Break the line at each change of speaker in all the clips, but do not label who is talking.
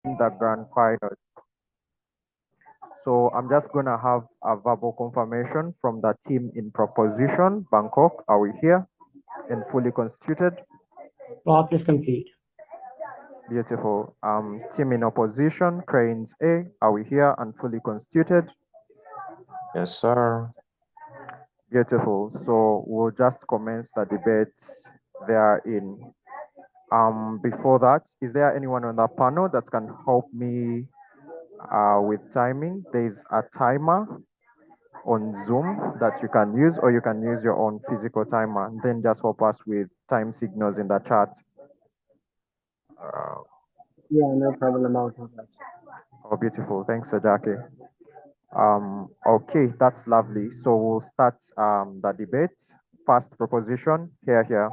the grand finals. So I'm just gonna have a verbal confirmation from the team in proposition. Bangkok, are we here and fully constituted?
Swap is complete.
Beautiful. Team in opposition, Cranes A, are we here and fully constituted?
Yes, sir.
Beautiful. So we'll just commence the debate therein. Before that, is there anyone on the panel that can help me with timing? There's a timer on Zoom that you can use, or you can use your own physical timer, and then just help us with time signals in the chat. Uh,
Yeah, no problem. I'll do that.
oh, beautiful. Thanks, Sajaki. Okay, that's lovely. So we'll start the debate. First proposition, here.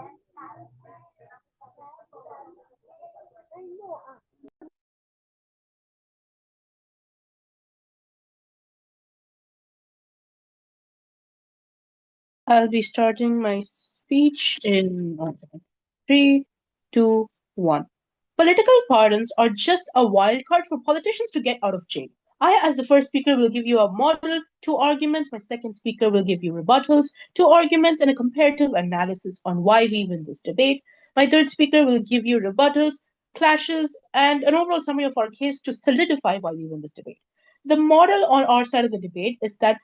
I'll be starting my speech in 3, 2, 1. Political pardons are just a wild card for politicians to get out of jail. I, as the first speaker, will give you a model, two arguments. My second speaker will give you rebuttals, two arguments, and a comparative analysis on why we win this debate. My third speaker will give you rebuttals, clashes, and an overall summary of our case to solidify why we win this debate. The model on our side of the debate is that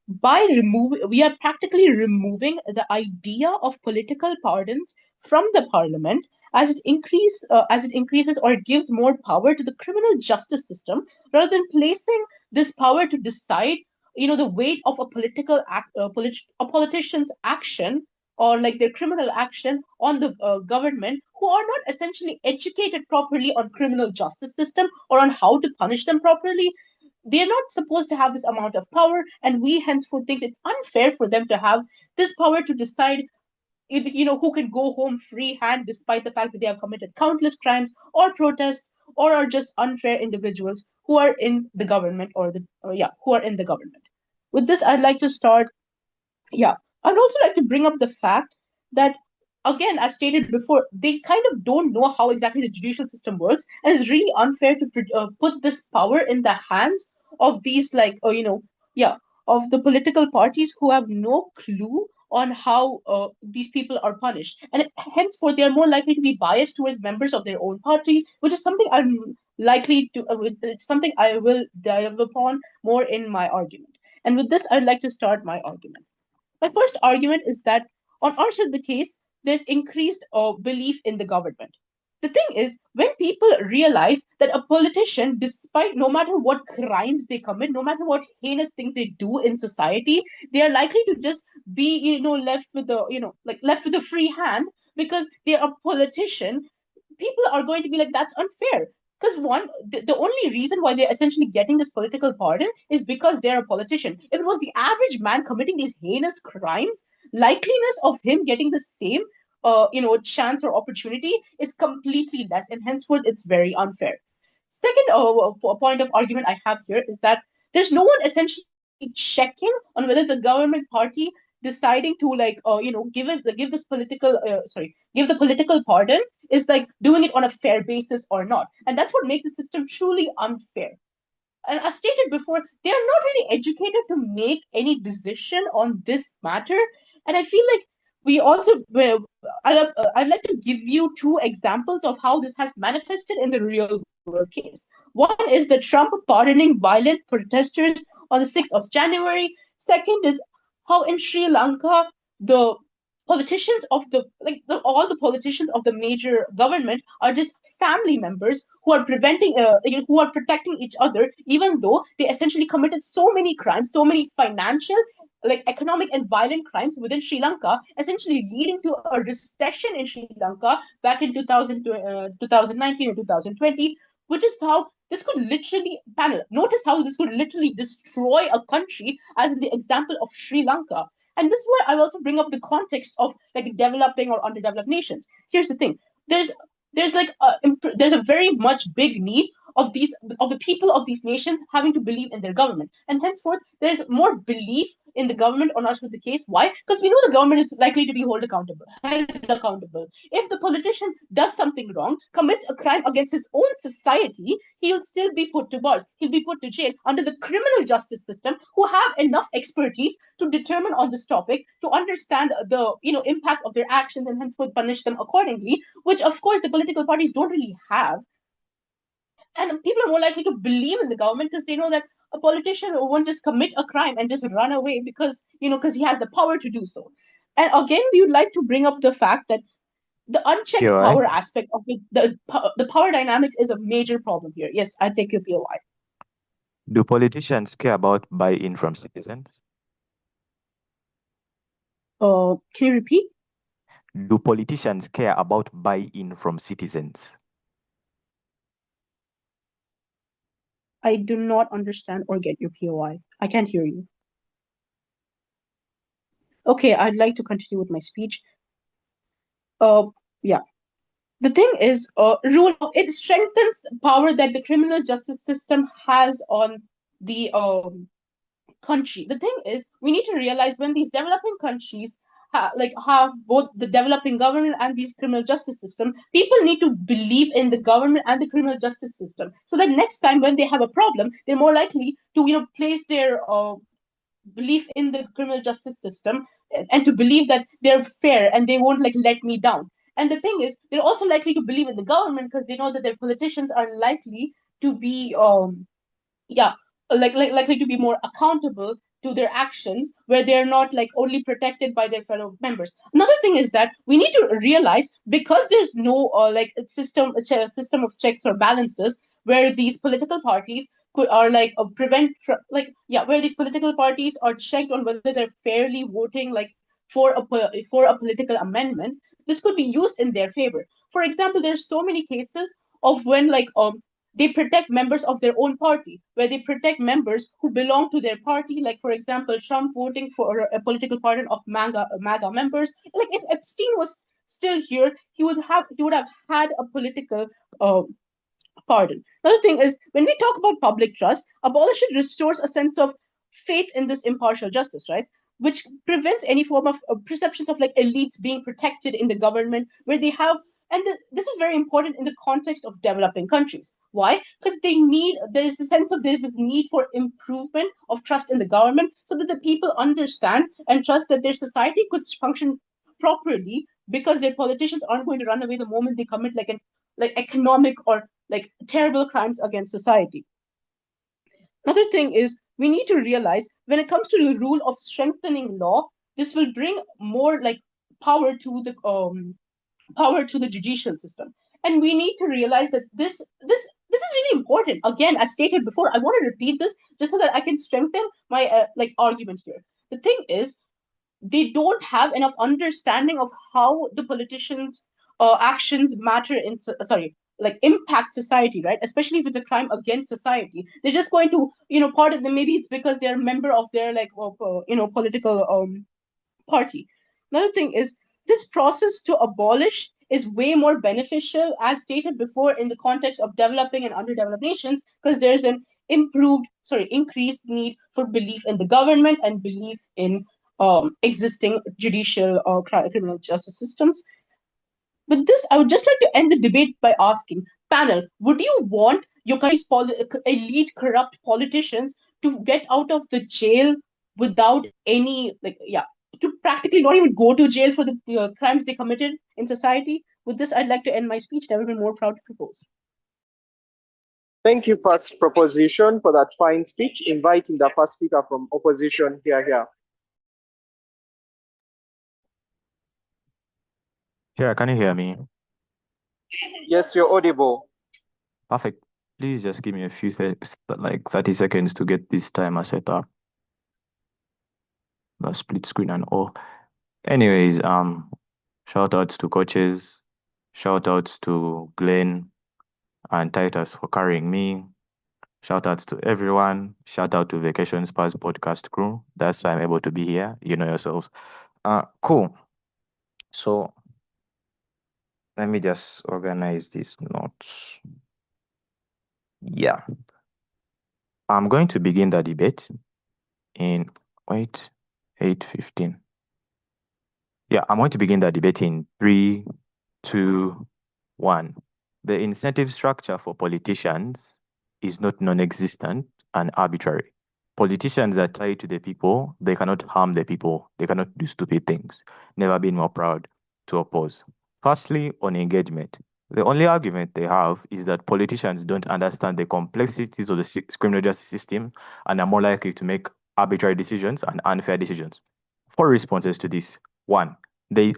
we are practically removing the idea of political pardons from the parliament as it increases or it gives more power to the criminal justice system rather than placing this power to decide the weight of a a politician's action or like their criminal action on the government who are not essentially educated properly on criminal justice system or on how to punish them properly. They're not supposed to have this amount of power, and we henceforth think it's unfair for them to have this power to decide who can go home free hand despite the fact that they have committed countless crimes or protests or are just unfair individuals who are in the government who are in the government. With this, I'd like to start. Yeah, I'd also like to bring up the fact that, again, as stated before, they kind of don't know how exactly the judicial system works, and it's really unfair to put this power in the hands of these, of the political parties who have no clue on how these people are punished, and henceforth they are more likely to be biased towards members of their own party, which is something it's something I will dive upon more in my argument. And with this, I'd like to start my argument. My first argument is that on our side of the case, there's increased belief in the government. The thing is, when people realize that a politician, despite no matter what crimes they commit, no matter what heinous things they do in society, they are likely to just be, left with left with a free hand because they're a politician. People are going to be like, that's unfair. Because the only reason why they're essentially getting this political pardon is because they're a politician. If it was the average man committing these heinous crimes, likeliness of him getting the same, chance or opportunity is completely less, and henceforth it's very unfair. Second point of argument I have here is that there's no one essentially checking on whether the government party deciding to give the political pardon is like doing it on a fair basis or not, and that's what makes the system truly unfair. And as stated before, they are not really educated to make any decision on this matter. And I feel like we also, I'd like to give you two examples of how this has manifested in the real world case. One is the Trump pardoning violent protesters on the 6th of January. Second is how in Sri Lanka, the politicians of all the politicians of the major government are just family members who are who are protecting each other, even though they essentially committed so many crimes, so many financial, like economic and violent crimes within Sri Lanka, essentially leading to a recession in Sri Lanka back in 2019 and 2020, which is how this could literally panel. Notice how this could literally destroy a country, as in the example of Sri Lanka. And this is where I'll also bring up the context of like developing or underdeveloped nations. Here's the thing: there's there's like there's a very much big need of the people of these nations having to believe in their government. And henceforth, there's more belief in the government or not with the case. Why? Because we know the government is likely to be held accountable. If the politician does something wrong, commits a crime against his own society, he'll still be put to bars. He'll be put to jail under the criminal justice system, who have enough expertise to determine on this topic, to understand the impact of their actions and henceforth punish them accordingly, which of course the political parties don't really have. And people are more likely to believe in the government because they know that a politician won't just commit a crime and just run away because he has the power to do so. And again, we would like to bring up the fact that the unchecked
TOA,
power aspect of the power dynamics is a major problem here. Yes, I take your POI.
do politicians care about buy-in from citizens?
Can you repeat?
Do politicians care about buy-in from citizens?
I do not understand or get your POI. I can't hear you. Okay, I'd like to continue with my speech. Yeah. The thing is, rule it strengthens the power that the criminal justice system has on the country. The thing is, we need to realize when these developing countries have both the developing government and these criminal justice system, people need to believe in the government and the criminal justice system, so that next time when they have a problem, they're more likely to place their belief in the criminal justice system, and to believe that they're fair and they won't let me down. And the thing is, they're also likely to believe in the government because they know that their politicians are likely to be yeah likely to be more accountable to their actions, where they're not only protected by their fellow members. Another thing is that we need to realize, because there's no system of checks or balances, where these political parties are where these political parties are checked on whether they're fairly voting for a political amendment, this could be used in their favor. For example, there's so many cases of when they protect members of their own party, where they protect members who belong to their party. Like, for example, Trump voting for a political pardon of MAGA members. Like, if Epstein was still here, he would have had a political uh, pardon. Another thing is, when we talk about public trust, abolition restores a sense of faith in this impartial justice, right? Which prevents any form of perceptions of elites being protected in the government, where they have, and this is very important in the context of developing countries. Why? Because there's this need for improvement of trust in the government, so that the people understand and trust that their society could function properly, because their politicians aren't going to run away the moment they commit an economic or terrible crimes against society. Another thing is, we need to realize, when it comes to the rule of strengthening law, this will bring more power to the judicial system. And we need to realize that this is really important. Again, as stated before, I want to repeat this just so that I can strengthen my argument here. The thing is, they don't have enough understanding of how the politicians' actions matter impact society, right? Especially if it's a crime against society. They're just going to, part of them, maybe it's because they're a member of their political party. Another thing is, this process to abolish is way more beneficial, as stated before, in the context of developing and underdeveloped nations, because there's an increased need for belief in the government and belief in existing judicial or criminal justice systems. With this, I would just like to end the debate by asking, panel, would you want your country's elite corrupt politicians to get out of the jail without any, to practically not even go to jail for the crimes they committed in society? With this, I'd like to end my speech. Never been more proud to propose.
Thank you, first proposition, for that fine speech. Inviting the first speaker from opposition here.
Yeah, can you hear me?
Yes, you're audible.
Perfect. Please just give me a few 30 seconds to get this timer set up. The split screen and all. Anyways, shout outs to coaches, shout outs to Glenn and Titus for carrying me. Shout outs to everyone. Shout out to Vacation Spas podcast crew. That's why I'm able to be here. You know yourselves. Cool. So let me just organize these notes. Yeah, I'm going to begin the debate in, wait, 8:15. Yeah, I'm going to begin the debate in 3, 2, 1. The incentive structure for politicians is not non-existent and arbitrary. Politicians are tied to the people. They cannot harm the people. They cannot do stupid things. Never been more proud to oppose. Firstly, on engagement. The only argument they have is that politicians don't understand the complexities of the criminal justice system and are more likely to make arbitrary decisions and unfair decisions. Four responses to this. One, they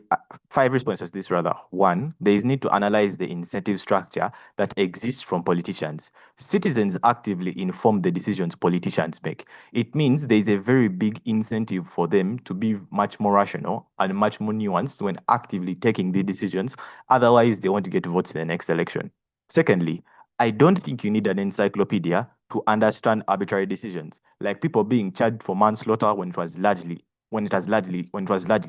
five responses to this rather. One, there is need to analyze the incentive structure that exists from politicians. Citizens actively inform the decisions politicians make. It means there is a very big incentive for them to be much more rational and much more nuanced when actively taking the decisions. Otherwise, they want to get votes in the next election. Secondly, I don't think you need an encyclopedia to understand arbitrary decisions, like people being charged for manslaughter when it was largely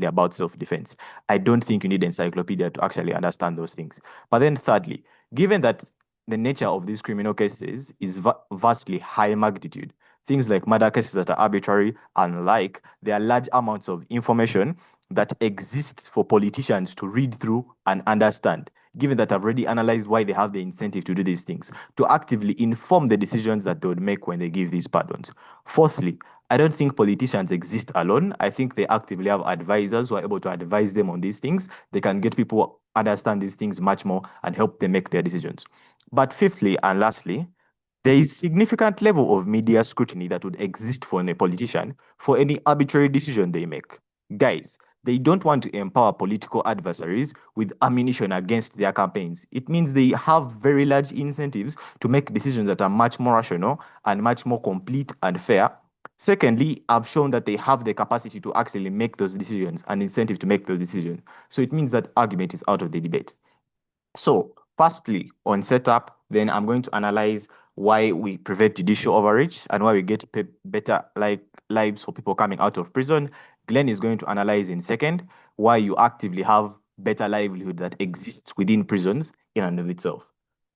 about self-defense. I don't think you need encyclopedia to actually understand those things. But then thirdly, given that the nature of these criminal cases is vastly high magnitude, things like murder cases that are arbitrary and like, there are large amounts of information that exists for politicians to read through and understand, given that I've already analyzed why they have the incentive to do these things, to actively inform the decisions that they would make when they give these pardons. Fourthly, I don't think politicians exist alone. I think they actively have advisors who are able to advise them on these things. They can get people understand these things much more and help them make their decisions. But fifthly and lastly, there is significant level of media scrutiny that would exist for a politician for any arbitrary decision they make. Guys, they don't want to empower political adversaries with ammunition against their campaigns. It means they have very large incentives to make decisions that are much more rational and much more complete and fair. Secondly, I've shown that they have the capacity to actually make those decisions and incentive to make those decisions. So it means that argument is out of the debate. So, firstly, on setup, then I'm going to analyze why we prevent judicial overreach and why we get better lives for people coming out of prison. Glenn is going to analyze in second why you actively have better livelihood that exists within prisons in and of itself.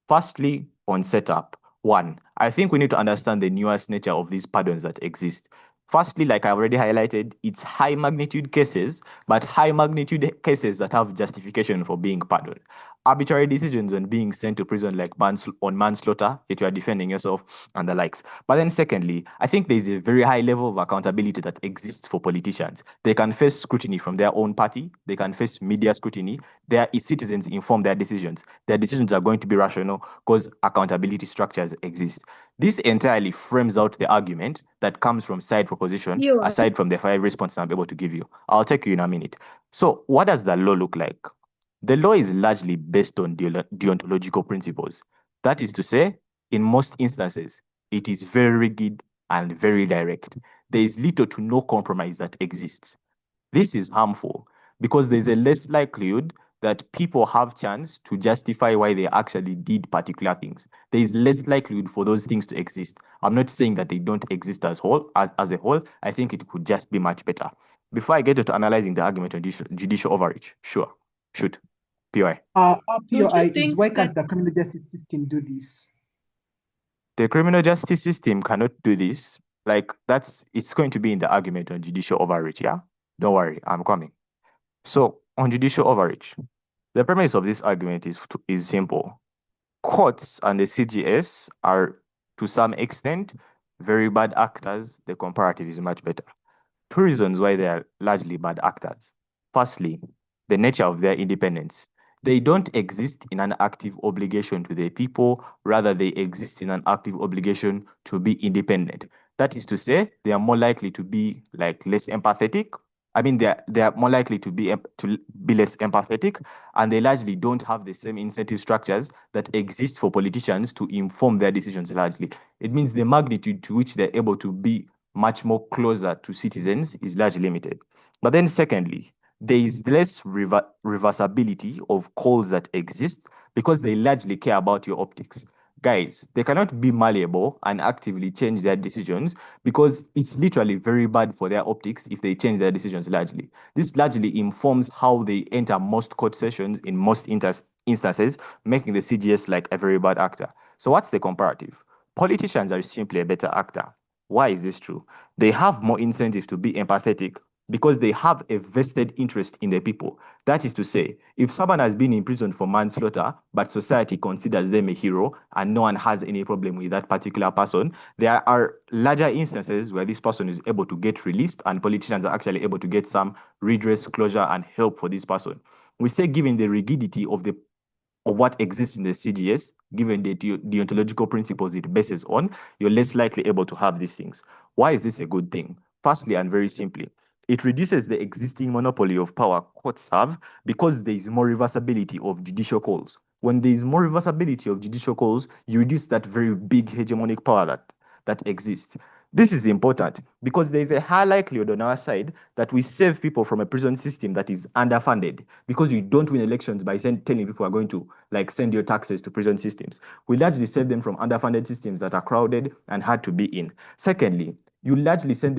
Firstly, on setup, one, I think we need to understand the nuanced nature of these pardons that exist. Firstly, like I already highlighted, it's high magnitude cases, but high magnitude cases that have justification for being pardoned. Arbitrary decisions on being sent to prison, like on manslaughter, if you are defending yourself, and the likes. But then, secondly, I think there is a very high level of accountability that exists for politicians. They can face scrutiny from their own party, they can face media scrutiny. Their citizens inform their decisions. Their decisions are going to be rational because accountability structures exist. This entirely frames out the argument that comes from side proposition, aside from the five responses I'm able to give you. I'll take you in a minute. So, what does the law look like? The law is largely based on deontological principles. That is to say, in most instances, it is very rigid and very direct. There is little to no compromise that exists. This is harmful because there's a less likelihood that people have chance to justify why they actually did particular things. There is less likelihood for those things to exist. I'm not saying that they don't exist as a whole. I think it could just be much better. Before I get to analyzing the argument on judicial overreach, sure, shoot, POI.
Our
Don't you
POI is
think
why
that
can't the criminal justice system do this?
The criminal justice system cannot do this. Like it's going to be in the argument on judicial overreach, yeah? Don't worry, I'm coming. So on judicial overreach, the premise of this argument is simple. Courts and the CGS are, to some extent, very bad actors. The comparative is much better. Two reasons why they are largely bad actors. Firstly, the nature of their independence. They don't exist in an active obligation to the people, rather, they exist in an active obligation to be independent. That is to say, they are more likely to be like less empathetic. I mean, they are more likely to be less empathetic, and they largely don't have the same incentive structures that exist for politicians to inform their decisions largely. It means the magnitude to which they're able to be much more closer to citizens is largely limited. But then secondly, there is less reversibility of calls that exist because they largely care about your optics. Guys, they cannot be malleable and actively change their decisions because it's literally very bad for their optics if they change their decisions largely. This largely informs how they enter most court sessions in most instances, making the CGS like a very bad actor. So what's the comparative? Politicians are simply a better actor. Why is this true? They have more incentive to be empathetic because they have a vested interest in the people. That is to say, if someone has been in prison for manslaughter, but society considers them a hero and no one has any problem with that particular person, there are larger instances where this person is able to get released and politicians are actually able to get some redress, closure, and help for this person. We say, given the rigidity of what exists in the CGS, given the deontological principles it bases on, you're less likely able to have these things. Why is this a good thing? Firstly, and very simply, it reduces the existing monopoly of power courts have because there is more reversibility of judicial calls. When there is more reversibility of judicial calls, you reduce that very big hegemonic power that exists. This is important because there is a high likelihood on our side that we save people from a prison system that is underfunded because you don't win elections by telling people are going to send your taxes to prison systems. We largely save them from underfunded systems that are crowded and hard to be in. Secondly, you largely save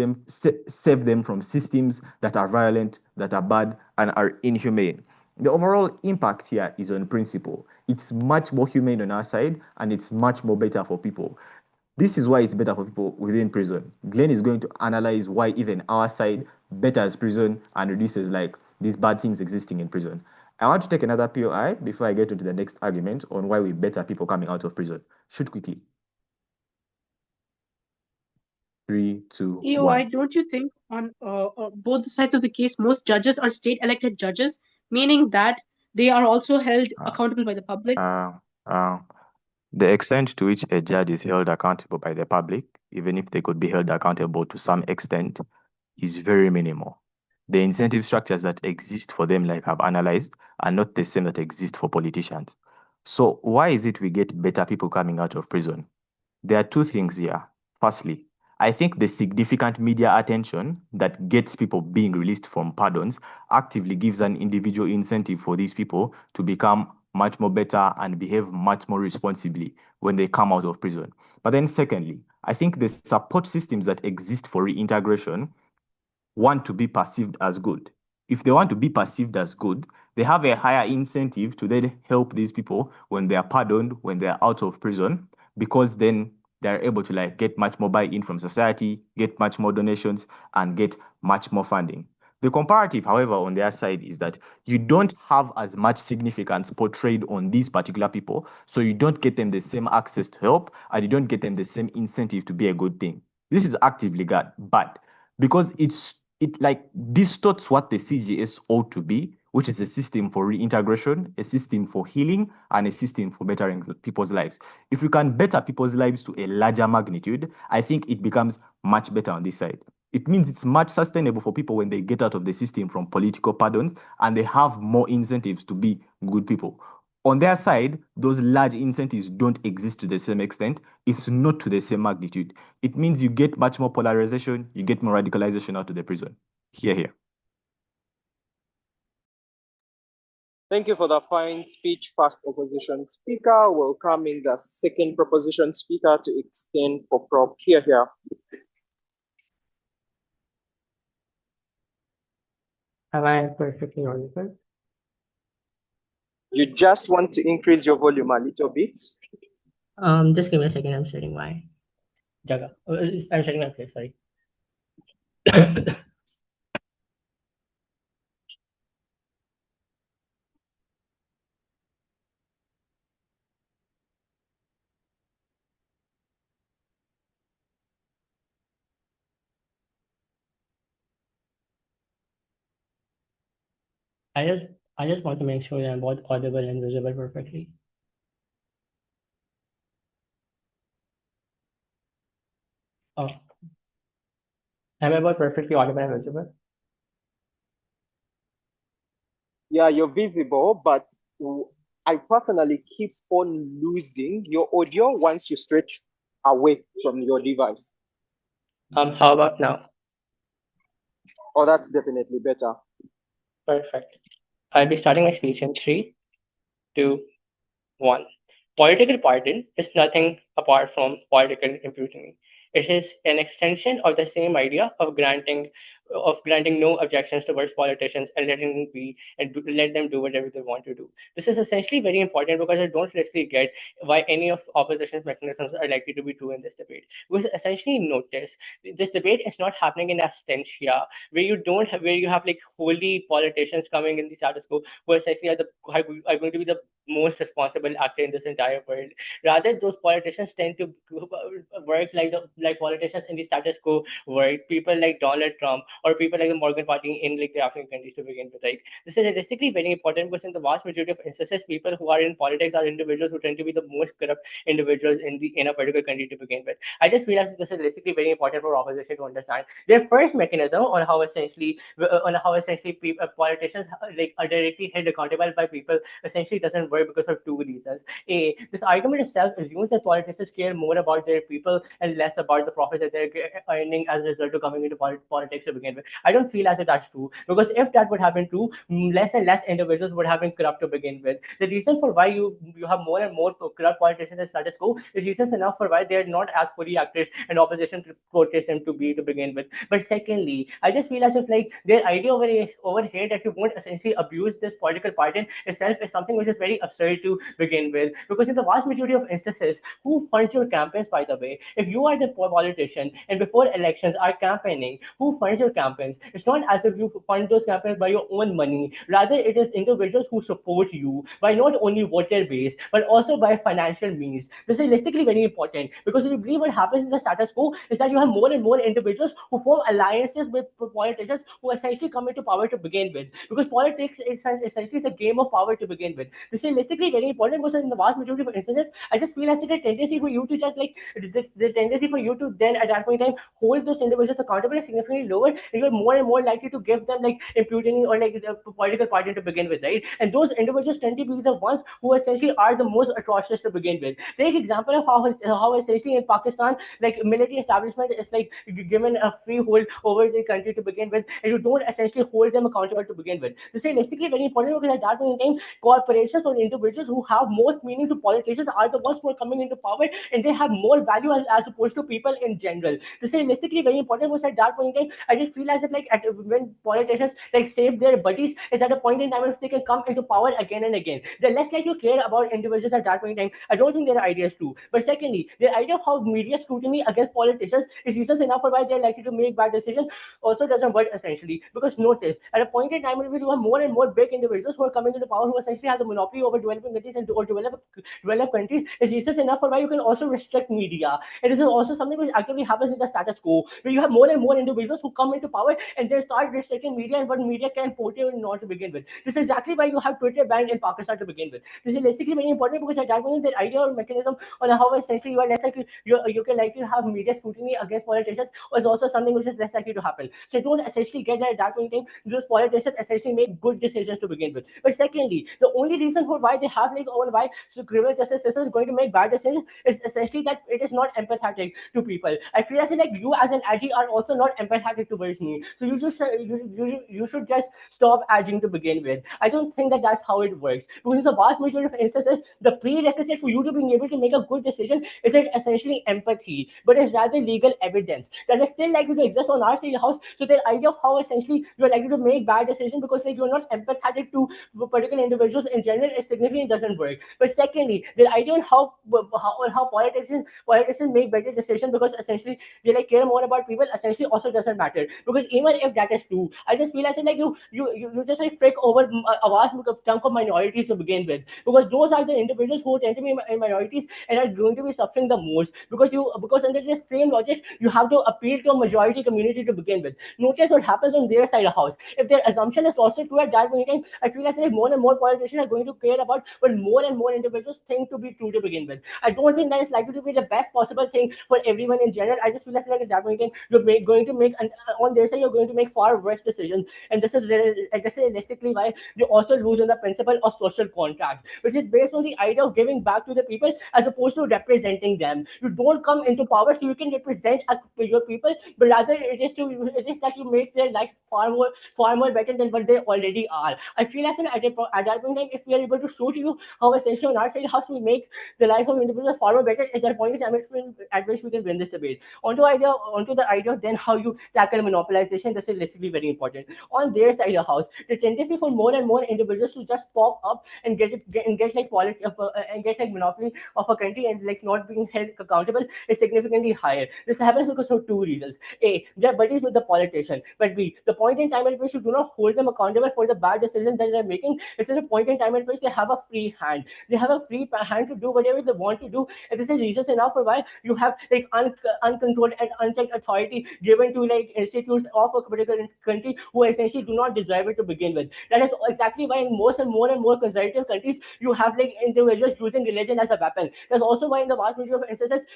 them from systems that are violent, that are bad, and are inhumane. The overall impact here is on principle. It's much more humane on our side, and it's much more better for people. This is why it's better for people within prison. Glenn is going to analyze why even our side betters prison and reduces these bad things existing in prison. I want to take another POI before I get into the next argument on why we better people coming out of prison. Shoot quickly. 3, 2,
EOI,
1.
don't you think on both sides of the case, most judges are state elected judges, meaning that they are also held accountable by the public?
The extent to which a judge is held accountable by the public, even if they could be held accountable to some extent, is very minimal. The incentive structures that exist for them, like I've analyzed, are not the same that exist for politicians. So why is it we get better people coming out of prison? There are two things here. Firstly, I think the significant media attention that gets people being released from pardons actively gives an individual incentive for these people to become much more better and behave much more responsibly when they come out of prison. But then secondly, I think the support systems that exist for reintegration want to be perceived as good. If they want to be perceived as good, they have a higher incentive to then help these people when they are pardoned, when they are out of prison, because then they're able to get much more buy-in from society, get much more donations, and get much more funding. The comparative, however, on their side is that you don't have as much significance portrayed on these particular people, so you don't get them the same access to help, and you don't get them the same incentive to be a good thing. This is actively bad because it distorts what the CGS ought to be, which is a system for reintegration, a system for healing, and a system for bettering people's lives. If we can better people's lives to a larger magnitude, I think it becomes much better on this side. It means it's much sustainable for people when they get out of the system from political pardons and they have more incentives to be good people. On their side, those large incentives don't exist to the same extent. It's not to the same magnitude. It means you get much more polarization, you get more radicalization out of the prison. Here.
Thank you for the fine speech, first opposition speaker. Welcoming the second proposition speaker to extend for prop. Here.
Am I perfectly audible?
You just want to increase your volume a little bit.
Just give me a second. I'm setting my jaga. I'm setting my place. Sorry. I just want to make sure that I'm both audible and visible perfectly. Oh, am I both perfectly audible and visible?
Yeah, you're visible, but I personally keep on losing your audio once you stretch away from your device.
How about now?
Oh, that's definitely better.
Perfect. I'll be starting my speech in 3, 2, 1. Political pardon is nothing apart from political impunity. It is an extension of the same idea of granting no objections towards politicians and letting them be and let them do whatever they want to do. This is essentially very important because I don't really get why any of opposition's mechanisms are likely to be true in this debate. Because essentially, notice this debate is not happening in absentia, where you have like holy politicians coming in the status quo who essentially are going to be the most responsible actor in this entire world. Rather, those politicians tend to work like politicians in the status quo work. People like Donald Trump or people like the Morgan Party in like the African countries to begin with. Right? This is realistically very important because in the vast majority of instances, people who are in politics are individuals who tend to be the most corrupt individuals in a particular country to begin with. I just realized this is realistically very important for opposition to understand. Their first mechanism on how essentially politicians like are directly held accountable by people essentially doesn't work because of two reasons. A, this argument itself assumes that politicians care more about their people and less about the profit that they're earning as a result of coming into politics to begin with. I don't feel as if that's true because if that would have been true, less and less individuals would have been corrupt to begin with. The reason for why you have more and more corrupt politicians in status quo is reasons enough for why they're not as fully active and opposition portrays them to be to begin with. But secondly, I just feel as if like their idea over here that you won't essentially abuse this political party itself is something which is very absurd to begin with. Because in the vast majority of instances, who funds your campaigns, by the way? If you are the politician and before elections are campaigning, who funds your campaigns? It's not as if you fund those campaigns by your own money. Rather, it is individuals who support you by not only voter base, but also by financial means. This is realistically very important because if you believe what happens in the status quo is that you have more and more individuals who form alliances with politicians who essentially come into power to begin with. Because politics is essentially a game of power to begin with. This is realistically very important because in the vast majority of instances, I just feel as it's a tendency for you to just like the tendency for you to then at that point in time hold those individuals accountable is significantly lower, and you're more and more likely to give them like impunity or like the political party to begin with, right? And those individuals tend to be the ones who essentially are the most atrocious to begin with. Take example of how essentially in Pakistan, like military establishment is like given a free hold over the country to begin with, and you don't essentially hold them accountable to begin with. This is realistically very important because at that point in time, corporations or individuals who have most meaning to politicians are the ones who are coming into power and they have more value as opposed to people in general. This is realistically very important because at that point in time, I just feel as if like when politicians like save their buddies is at a point in time if they can come into power again and again. They're less likely to care about individuals at that point in time. I don't think their idea is true. But secondly, their idea of how media scrutiny against politicians is reasons enough for why they're likely to make bad decisions also doesn't work essentially. Because notice, at a point in time in which you have more and more big individuals who are coming into power who essentially have the monopoly over developing countries and or develop countries, is reasons enough for why you can also restrict media. And this is also something which actively happens in the status quo, where you have more and more individuals who come into power and they start restricting media and what media can portray or not to begin with. This is exactly why you have Twitter banned in Pakistan to begin with. This is realistically very important because at that point, the idea or mechanism on how essentially you are less likely you can likely have media scrutiny against politicians is also something which is less likely to happen. So you don't essentially get that at that point in time, those politicians essentially make good decisions to begin with. But secondly, the only reason for why they have like or why so criminal justice system is going to make bad decisions is essentially that it is not empathetic to people. I feel as if like you as an agi are also not empathetic towards me. So you should just stop aging to begin with. I don't think that that's how it works because in the vast majority of instances, the prerequisite for you to being able to make a good decision isn't essentially empathy, but it's rather legal evidence that is still likely to exist on our side of the house. So the idea of how essentially you're likely to make bad decisions because like you're not empathetic to particular individuals in general is significantly doesn't work. But secondly, the idea on how politicians make better decisions because essentially they like care more about people essentially also doesn't matter because even if that is true, I just feel as if like you just like frick over a vast chunk of minorities to begin with because those are the individuals who tend to be in minorities and are going to be suffering the most because under this same logic you have to appeal to a majority community to begin with. Notice what happens on their side of the house. If their assumption is also true at that point in time, I feel as if more and more politicians are going to care about what more and more individuals think to be true to begin with. I don't think that is likely to be the best possible thing for everyone in general. I just feel as like at that point in time, going to make on their side you're going to make far worse decisions, and this is I guess realistically why they also lose on the principle of social contract, which is based on the idea of giving back to the people as opposed to representing them. You don't come into power so you can represent your people, but rather it is that you make their life far more better than what they already are. I feel as at that point in time, if we are able to show to you how essentially on our side how to make the life of individuals far more better is that point in time at which we can win this debate. Onto the idea of then how you tackle monopolization. This is basically very important. On their side of the house, the tendency for more and more individuals to just pop up and get like quality and get like monopoly of a country and like not being held accountable is significantly higher. This happens because of two reasons. A, they're buddies with the politician, but B, the point in time at which you do not hold them accountable for the bad decisions that they're making, it's a point in time at which they have a free hand. They have a free hand to do whatever they want to do, and this is reasons enough for why you have like uncontrolled and unchecked authority given to like institutes of a particular country who essentially do not deserve it to begin with. That is exactly why in most and more conservative countries you have like individuals using religion as a weapon. That's also why in the vast majority of instances,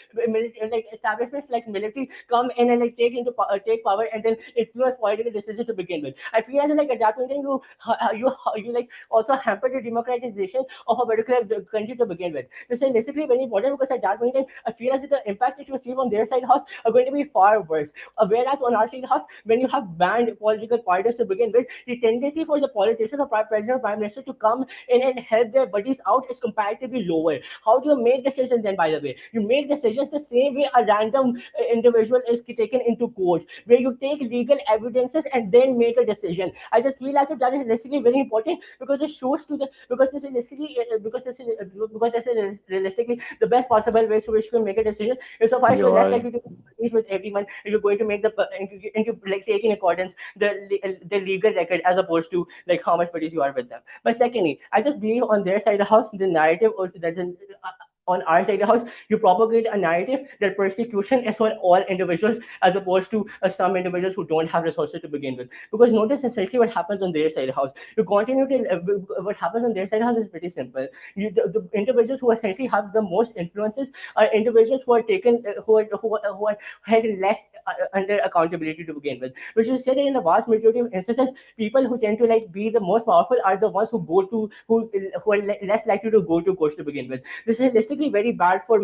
like establishments like military come in and like take power and then influence political decisions to begin with. I feel as like at that point you like also hamper the democratization of a particular country to begin with. This is necessarily very important because at that point in time, I feel as if the impacts that you achieve on their side house are going to be far worse. Whereas on our side house, when you have banned political parties to begin with, the tendency for the politician or president or prime minister to come in and help their buddies out is comparatively lower. How do you make decisions then, by the way? You make decisions the same way a random individual is taken into court, where you take legal evidences and then make a decision. I just feel as if that is necessarily very important because it shows to the because this is necessarily because this is realistically the best possible way through which you can make a decision. And so far, you're less
UI.
likely to engage with everyone, and you're going to make and you like take in accordance the legal record as opposed to like how much buddies you are with them. But secondly, I just believe on their side of the house, the narrative or that on our side of the house, you propagate a narrative that persecution is for all individuals as opposed to some individuals who don't have resources to begin with. Because notice essentially what happens on their side of the house. You continue to what happens on their side of the house is pretty simple. The individuals who essentially have the most influences are individuals who are taken who are held less under accountability to begin with. Which is say that in the vast majority of instances, people who tend to like be the most powerful are the ones who are less likely to go to courts to begin with. This is realistically very bad for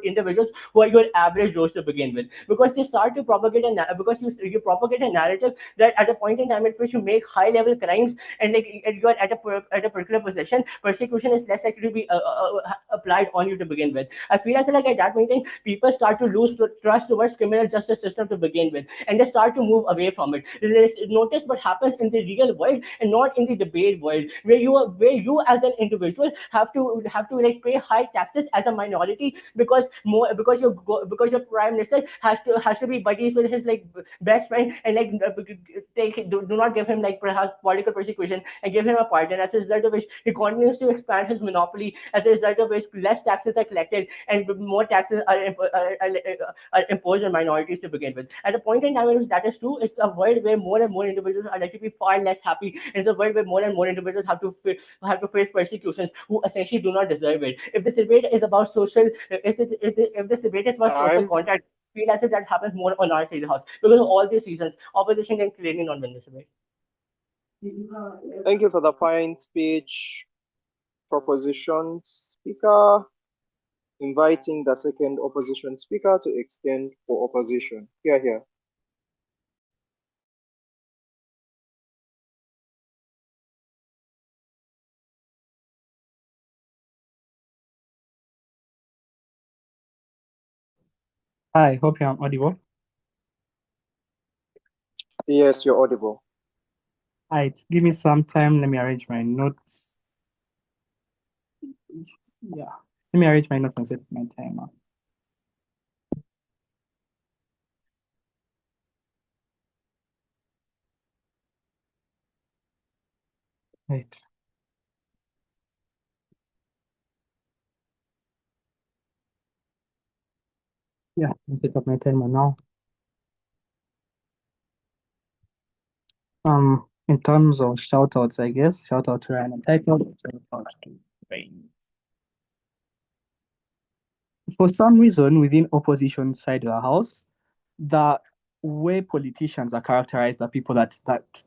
individuals who are your average Joes to begin with, because they start to propagate because you propagate a narrative that at a point in time at which you make high level crimes and like you are at a particular position, persecution is less likely to be applied on you to begin with. I feel as like at that point in time, people start to lose trust towards criminal justice system to begin with, and they start to move away from it. Notice what happens in the real world and not in the debate world, where you as an individual have to like pay high taxes as a minority because your prime minister has to be buddies with his like best friend and like do not give him like perhaps political persecution and give him a pardon, as a result of which he continues to expand his monopoly, as a result of which less taxes are collected and more taxes are imposed on minorities to begin with. At a point in time in which that is true, it's a world where more and more individuals are likely to be far less happy. It's a world where more and more individuals have to face persecutions who essentially do not deserve it. If this debate is about if this debate is about social
Time.
contact, I feel as if that happens more on our side of the house because of all these reasons. Opposition can clearly not win this debate.
Thank you for the fine speech, proposition speaker. Inviting the second opposition speaker to extend for opposition. Here, here.
Hi, hope I'm audible.
Yes, you're audible.
Right, give me some time. Let me arrange my notes. Yeah, let me arrange my notes and set my timer. Right. Yeah, I'll set up my timer now. In terms of shout outs, I guess, shout out to Ryan and Title, shout out to Rain. For some reason, within opposition side of the house, the way politicians are characterized are people that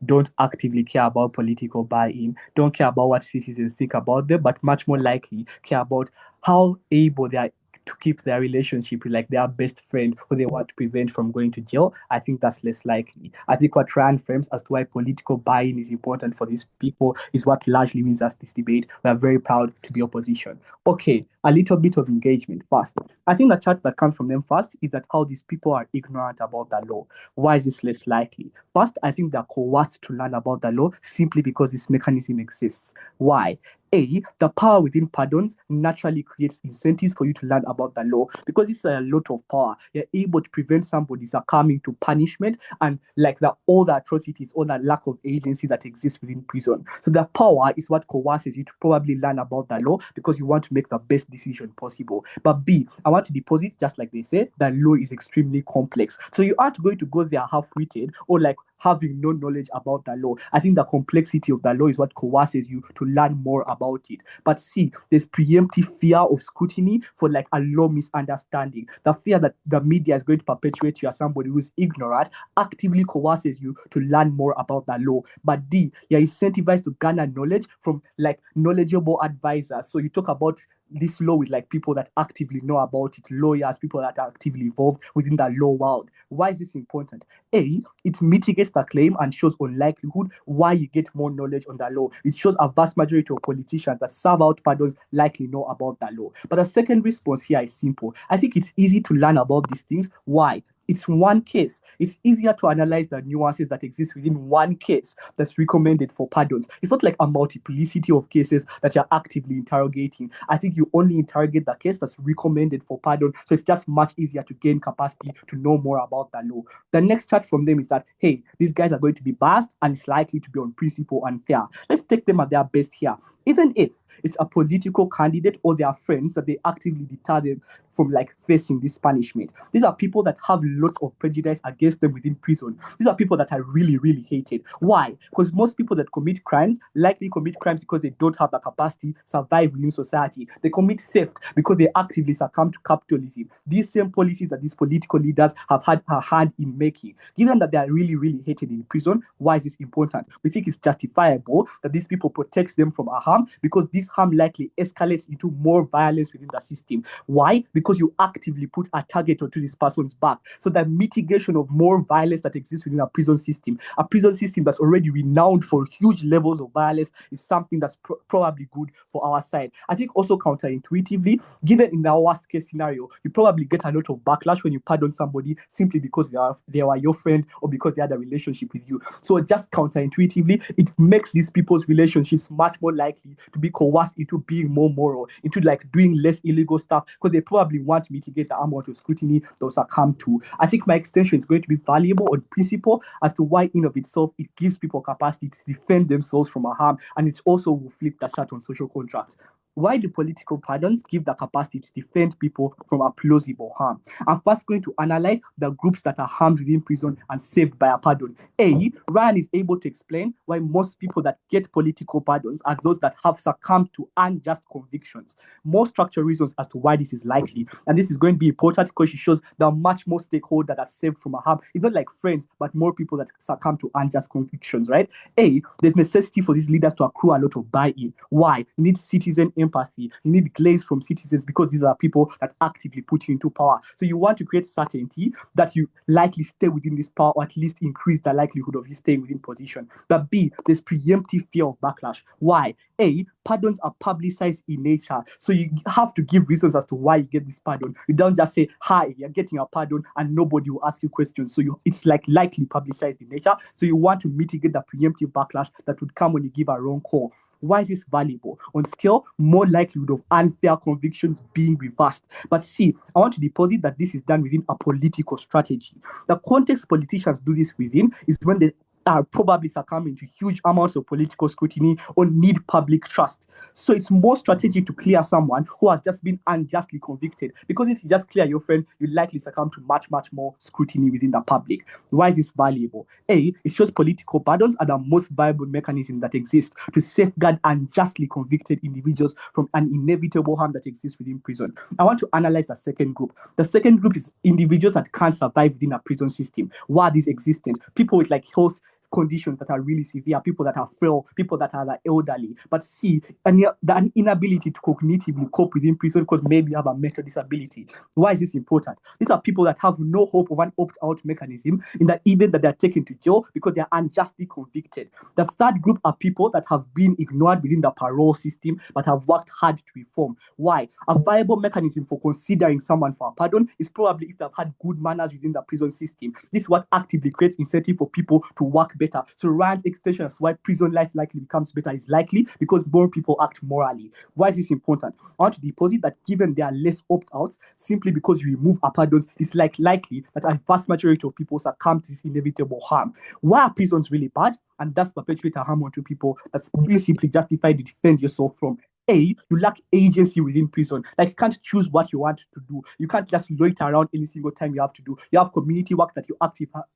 don't actively care about political buy-in, don't care about what citizens think about them, but much more likely care about how able they are to keep their relationship with like their best friend who they want to prevent from going to jail, I think that's less likely. I think what Ryan frames as to why political buy-in is important for these people is what largely wins us this debate. We are very proud to be opposition. Okay, a little bit of engagement first. I think the chart that comes from them first is that how these people are ignorant about the law. Why is this less likely? First, I think they're coerced to learn about the law simply because this mechanism exists. Why? A, the power within pardons naturally creates incentives for you to learn about the law because it's a lot of power. You're able to prevent somebody succumbing to punishment and like all the atrocities, all the lack of agency that exists within prison. So the power is what coerces you to probably learn about the law because you want to make the best decision possible. But B, I want to deposit, just like they say, the law is extremely complex. So you aren't going to go there half-witted or like having no knowledge about the law. I think the complexity of the law is what coerces you to learn more about it. But see, there's preemptive fear of scrutiny for like a law misunderstanding. The fear that the media is going to perpetuate you as somebody who's ignorant actively coerces you to learn more about the law. But D, you're incentivized to garner knowledge from like knowledgeable advisors. So you talk about this law with like people that actively know about it, lawyers, people that are actively involved within the law world. Why is this important? A, it mitigates the claim and shows unlikelihood why you get more knowledge on the law. It shows a vast majority of politicians that serve out pardons likely know about the law. But the second response here is simple. I think it's easy to learn about these things. Why? It's one case. It's easier to analyze the nuances that exist within one case that's recommended for pardons. It's not like a multiplicity of cases that you're actively interrogating. I think you only interrogate the case that's recommended for pardon. So it's just much easier to gain capacity to know more about the law. The next chart from them is that, hey, these guys are going to be biased and it's likely to be on principle and fair. Let's take them at their best here. Even if it's a political candidate or their friends that they actively deter them from like facing this punishment. These are people that have lots of prejudice against them within prison. These are people that are really, really hated. Why? Because most people that commit crimes likely commit crimes because they don't have the capacity to survive within society. They commit theft because they actively succumb to capitalism. These same policies that these political leaders have had a hand in making. Given that they are really, really hated in prison, why is this important? We think it's justifiable that these people protect them from a harm because this harm likely escalates into more violence within the system. Why? Because you actively put a target onto this person's back. So the mitigation of more violence that exists within a prison system that's already renowned for huge levels of violence, is something that's probably good for our side. I think also counterintuitively, given in the worst case scenario, you probably get a lot of backlash when you pardon somebody simply because they were your friend or because they had a relationship with you. So just counterintuitively, it makes these people's relationships much more likely to be coerced into being more moral, into like doing less illegal stuff, because they probably want to mitigate the amount of scrutiny those succumb to. I think my extension is going to be valuable on principle as to why in of itself it gives people capacity to defend themselves from a harm, and it also will flip the chart on social contracts. Why do political pardons give the capacity to defend people from a plausible harm? I'm first going to analyze the groups that are harmed within prison and saved by a pardon. A, Ryan is able to explain why most people that get political pardons are those that have succumbed to unjust convictions. More structural reasons as to why this is likely. And this is going to be important because it shows there are much more stakeholders that are saved from a harm. It's not like friends, but more people that succumb to unjust convictions, right? A, there's necessity for these leaders to accrue a lot of buy-in. Why? You need citizen empathy. You need glaze from citizens because these are people that actively put you into power. So you want to create certainty that you likely stay within this power, or at least increase the likelihood of you staying within position. But B, there's preemptive fear of backlash. Why? A, pardons are publicized in nature. So you have to give reasons as to why you get this pardon. You don't just say, hi, you're getting a pardon, and nobody will ask you questions. So it's like likely publicized in nature. So you want to mitigate the preemptive backlash that would come when you give a wrong call. Why is this valuable? On scale, more likelihood of unfair convictions being reversed. But see, I want to deposit that this is done within a political strategy. The context politicians do this within is when they are probably succumbing to huge amounts of political scrutiny or need public trust. So it's more strategic to clear someone who has just been unjustly convicted, because if you just clear your friend, you likely succumb to much, much more scrutiny within the public. Why is this valuable? A, it shows political pardons are the most viable mechanism that exists to safeguard unjustly convicted individuals from an inevitable harm that exists within prison. I want to analyze the second group. The second group is individuals that can't survive within a prison system. Why are these existent? People with like health conditions that are really severe, people that are frail, people that are like elderly. But see, and the inability to cognitively cope within prison because maybe you have a mental disability. Why is this important? These are people that have no hope of an opt-out mechanism in the event that they're taken to jail because they're unjustly convicted. The third group are people that have been ignored within the parole system but have worked hard to reform. Why? A viable mechanism for considering someone for a pardon is probably if they've had good manners within the prison system. This is what actively creates incentive for people to work better. So Ryan's extension as why prison life likely becomes better is likely because more people act morally. Why is this important? I want to deposit that given there are less opt-outs, simply because you remove a pardons, it's likely that a vast majority of people succumb to this inevitable harm. Why are prisons really bad? And that's perpetuate a harm onto people that's principally justified to defend yourself from. You lack agency within prison. Like you can't choose what you want to do. You can't just loiter around any single time you have to do. You have community work that you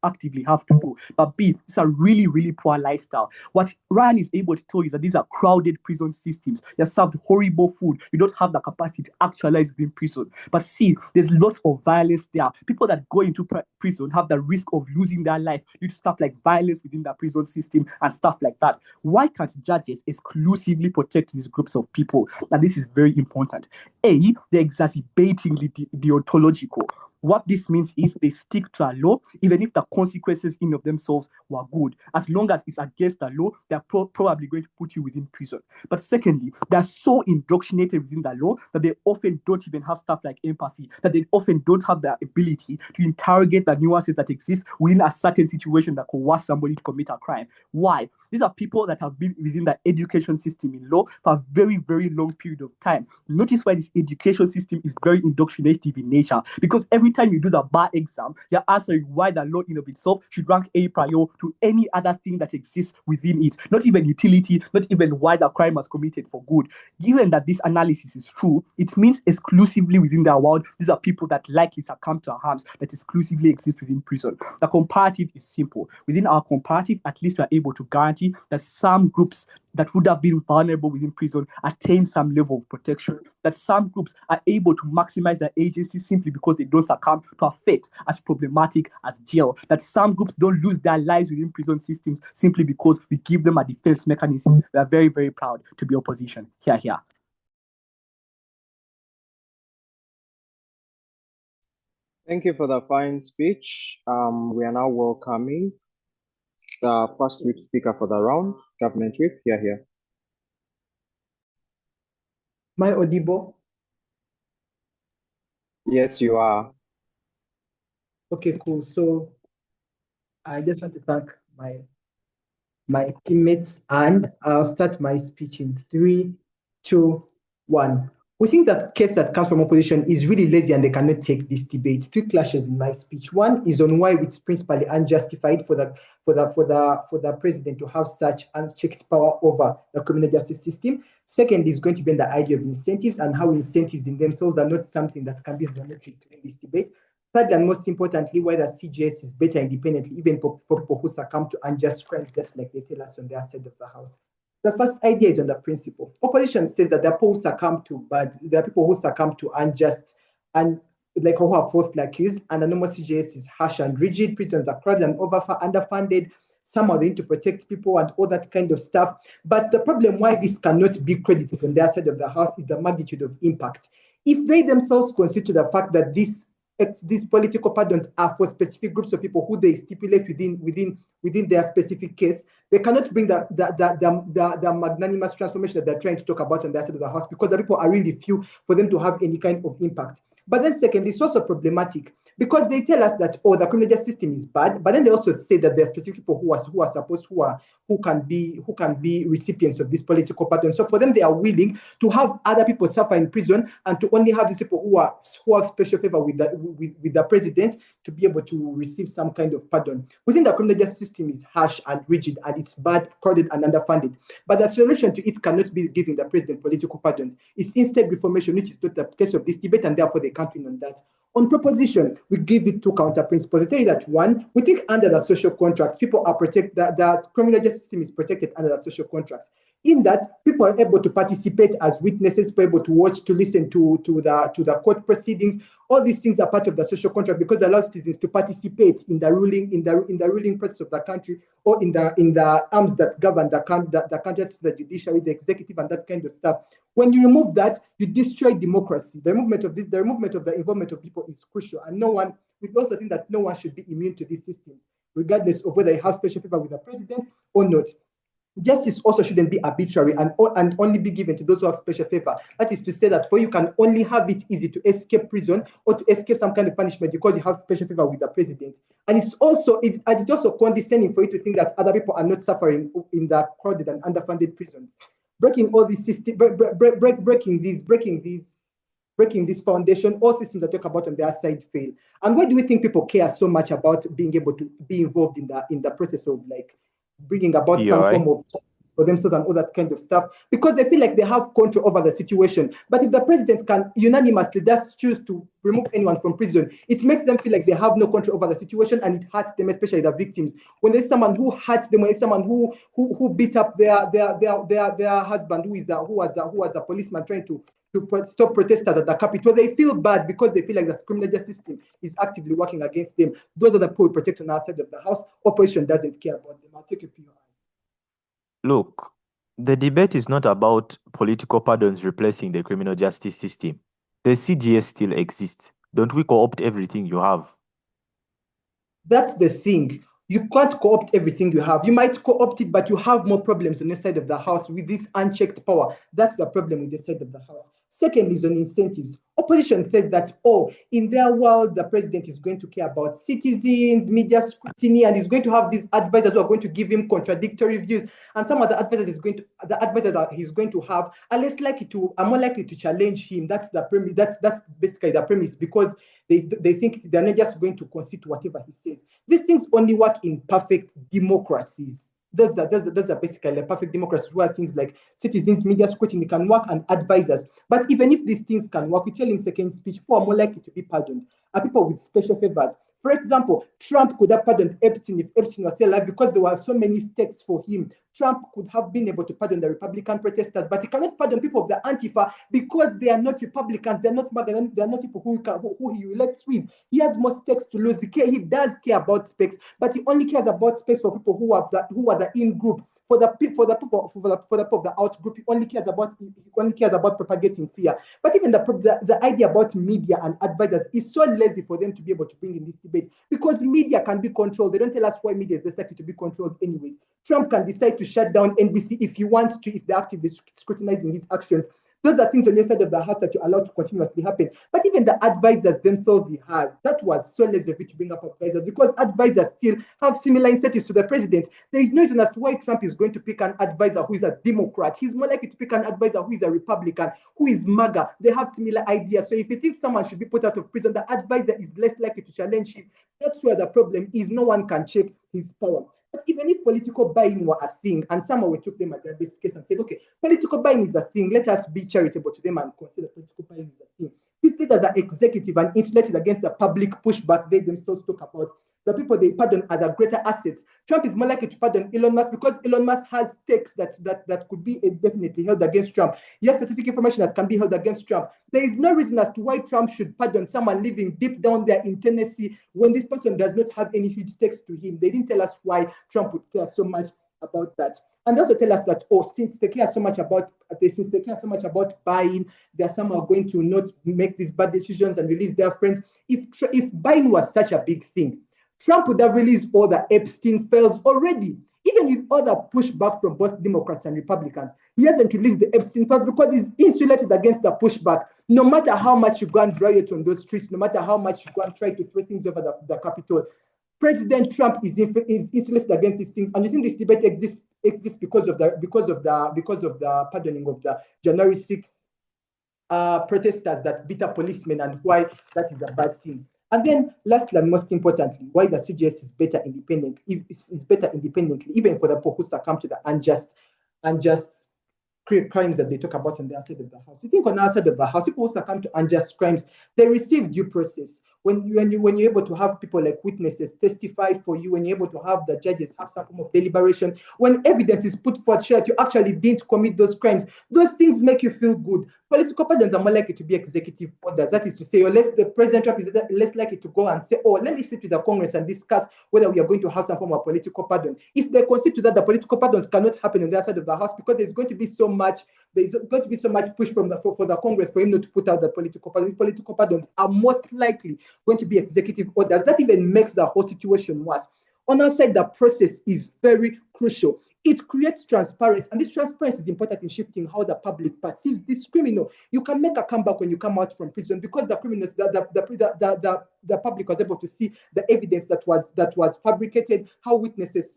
actively have to do. But B, it's a really, really poor lifestyle. What Ryan is able to tell you is that these are crowded prison systems. You're served horrible food. You don't have the capacity to actualize within prison. But see, there's lots of violence there. People that go into prison have the risk of losing their life due to stuff like violence within the prison system and stuff like that. Why can't judges exclusively protect these groups of people? And this is very important. They're exacerbatingly deontological. What this means is they stick to a law, even if the consequences in of themselves were good. As long as it's against the law, they're probably going to put you within prison. But secondly, they're so indoctrinated within the law that they often don't even have stuff like empathy, that they often don't have the ability to interrogate the nuances that exist within a certain situation that coerce somebody to commit a crime. Why? These are people that have been within the education system in law for a very, very long period of time. Notice why this education system is very indoctrinative in nature, because every time you do the bar exam, you're answering why the law in of itself should rank a prior to any other thing that exists within it. Not even utility, not even why the crime was committed for good. Given that this analysis is true, it means exclusively within the world, these are people that likely succumb to harms that exclusively exist within prison. The comparative is simple. Within our comparative, at least we're able to guarantee that some groups that would have been vulnerable within prison attain some level of protection, that some groups are able to maximize their agency simply because they don't succumb to a fate as problematic as jail, that some groups don't lose their lives within prison systems simply because we give them a defense mechanism. We are very, very proud to be opposition. Here.
Thank you for the fine speech. We are now welcoming the first whip speaker for the round, Government Whip. Here.
Am I audible?
Yes, you are.
Okay, cool. So I just want to thank my teammates, and I'll start my speech in 3, 2, 1. We think that case that comes from opposition is really lazy and they cannot take this debate. 3 clashes in my speech. One is on why it's principally unjustified for the president to have such unchecked power over the criminal justice system. Second is going to be on the idea of incentives and how incentives in themselves are not something that can be exonerated in this debate. Third, and most importantly, whether CJS is better independently, even for people who succumb to unjust crimes, just like they tell us on their side of the house. The first idea is on the principle. Opposition says that there are people who succumb to bad, there are people who succumb to unjust and like who are falsely accused, and the normal CJS is harsh and rigid. Prisons are crowded and underfunded. Some are there to protect people and all that kind of stuff. But the problem why this cannot be credited on their side of the house is the magnitude of impact. If they themselves consider the fact that these political pardons are for specific groups of people who they stipulate within their specific case, they cannot bring the magnanimous transformation that they're trying to talk about on their side of the house because the people are really few for them to have any kind of impact. But then secondly, it's also problematic because they tell us that, the criminal justice system is bad, but then they also say that there are specific people who can be recipients of this political pardon. So for them, they are willing to have other people suffer in prison and to only have these people who have special favor with the president to be able to receive some kind of pardon. Within the criminal justice system is harsh and rigid and it's bad, crowded and underfunded. But the solution to it cannot be giving the president political pardons. It's instead reformation, which is not the case of this debate, and therefore they can't win on that. On proposition, we give it 2 counter principles. They tell you that 1, we think under the social contract, people are protected, the criminal justice system is protected under the social contract. In that, people are able to participate as witnesses, people are able to watch, to listen to the court proceedings. All these things are part of the social contract because it allows citizens to participate in the ruling process of the country, or in the arms that govern the country, the judiciary, the executive, and that kind of stuff. When you remove that, you destroy democracy. The removal of the involvement of people is crucial, and we also think that no one should be immune to these systems, regardless of whether you have special favor with the president or not. Justice also shouldn't be arbitrary and only be given to those who have special favor. That is to say that for you can only have it easy to escape prison or to escape some kind of punishment because you have special favor with the president. And it's also condescending for you to think that other people are not suffering in the crowded and underfunded prisons. Breaking all these systems, breaking this foundation, all systems that talk about on their side fail. And why do we think people care so much about being able to be involved in the process of like bringing about some form of justice for themselves and all that kind of stuff? Because they feel like they have control over the situation. But if the president can unanimously just choose to remove anyone from prison, it makes them feel like they have no control over the situation, and it hurts them, especially the victims. When there's someone who hurts them, when there's someone who beat up their husband, who was a policeman trying to stop protesters at the Capitol, they feel bad because they feel like the criminal justice system is actively working against them. Those are the people we protect on our side of the house. Opposition doesn't care about them. I'll take a POI.
Look, the debate is not about political pardons replacing the criminal justice system. The CGS still exists. Don't we co-opt everything you have?
That's the thing. You can't co-opt everything you have. You might co-opt it, but you have more problems on your side of the house with this unchecked power. That's the problem with the side of the house. Second is on incentives. Opposition says that, in their world, the president is going to care about citizens, media scrutiny, and he's going to have these advisors who are going to give him contradictory views. And some of the advisors he's going to have are more likely to challenge him. That's the premise. That's basically the premise, because they think they're not just going to concede to whatever he says. These things only work in perfect democracies. Those are basically perfect democracies where things like citizens, media scrutiny can work, and advisors. But even if these things can work, we tell in second speech, who are more likely to be pardoned are people with special favors. For example, Trump could have pardoned Epstein if Epstein was still alive because there were so many stakes for him. Trump could have been able to pardon the Republican protesters, but he cannot pardon people of the Antifa because they are not Republicans, they're not MAGA, they're not people who he relates with. He has more stakes to lose. He does care about stakes, but he only cares about stakes for people who are the in group. For the people of the out group, he only cares about propagating fear. But even the idea about media and advisors is so lazy for them to be able to bring in this debate, because media can be controlled. They don't tell us why media is likely to be controlled anyways. Trump can decide to shut down NBC if he wants to, if they're actively scrutinizing his actions. Those are things on your side of the house that you're allowed to continuously happen. But even the advisors themselves he has, that was so lazy of it to bring up advisors, because advisors still have similar incentives to the president. There is no reason as to why Trump is going to pick an advisor who is a Democrat. He's more likely to pick an advisor who is a Republican, who is MAGA. They have similar ideas. So if he thinks someone should be put out of prison, the advisor is less likely to challenge him. That's where the problem is. No one can check his power. But even if political buying were a thing, and someone we took them at their best case and said, okay, political buying is a thing, let us be charitable to them and consider political buying is a thing. These leaders are executive and insulated against the public pushback they themselves talk about. The people they pardon are the greater assets. Trump is more likely to pardon Elon Musk because Elon Musk has stakes that could be definitely held against Trump. He has specific information that can be held against Trump. There is no reason as to why Trump should pardon someone living deep down there in Tennessee when this person does not have any huge stakes to him. They didn't tell us why Trump would care so much about that. And they also tell us that, since they care so much about buying, there are some who are going to not make these bad decisions and release their friends. If buying was such a big thing, Trump would have released all the Epstein files already. Even with all the pushback from both Democrats and Republicans, he hasn't released the Epstein files because he's insulated against the pushback. No matter how much you go and riot on those streets, no matter how much you go and try to throw things over the Capitol, President Trump is insulated against these things. And you think this debate exists because of the pardoning of the January 6th protesters that beat up policemen, and why that is a bad thing. And then, lastly and most importantly, why the CGS is better independently, even for the people who succumb to the unjust crimes that they talk about on their side of the house. You think on our side of the house, people who succumb to unjust crimes, they receive due process. when you're able to have people like witnesses testify for you, when you're able to have the judges have some form of deliberation, when evidence is put forth that you actually didn't commit those crimes, those things make you feel good. Political pardons are more likely to be executive orders. That is to say, unless the President Trump is less likely to go and say, oh, let me sit with the Congress and discuss whether we are going to have some form of political pardon. If they concede to that, the political pardons cannot happen on the other side of the House because there's going to be so much push from for the Congress for him not to put out the political pardons. These political pardons are most likely going to be executive orders. That even makes the whole situation worse. On our side, the process is very crucial. It creates transparency, and this transparency is important in shifting how the public perceives this criminal. You can make a comeback when you come out from prison because the criminals, the public was able to see the evidence that was fabricated, how witnesses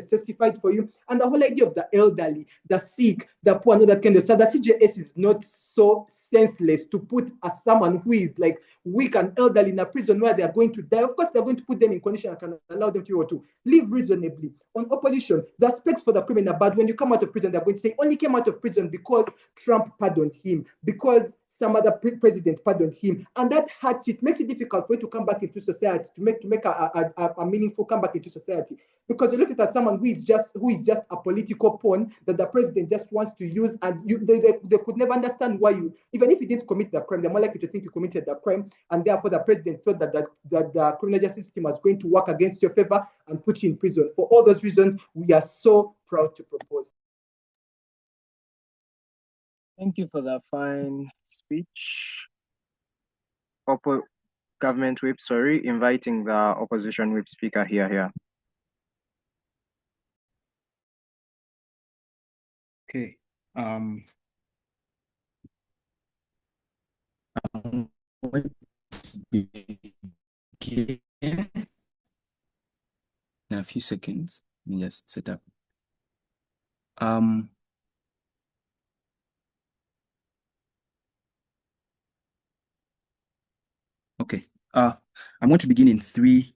testified for you, and the whole idea of the elderly, the sick, the poor, and all that kind of stuff. The CJS is not so senseless to put as someone who is like weak and elderly in a prison where they are going to die. Of course, they're going to put them in condition that can allow them to be able to live reasonably. On opposition, the specs for the criminal, but when you come out of prison, they're going to say only came out of prison because Trump pardoned him, because some other president pardoned him, and that hurts. It makes it difficult for you to come back into society, to make a meaningful comeback into society, because you look at it as someone who is just a political pawn that the president just wants to use, and they could never understand why you, even if you didn't commit the crime, they're more likely to think you committed the crime, and therefore the president thought that the criminal justice system was going to work against your favor and put you in prison. For all those reasons, we are so proud to propose.
Thank you for that fine speech. Government whip, inviting the opposition whip speaker here.
Okay. I'm going to begin in a few seconds. Let me just set up. Okay. I'm going to begin in three,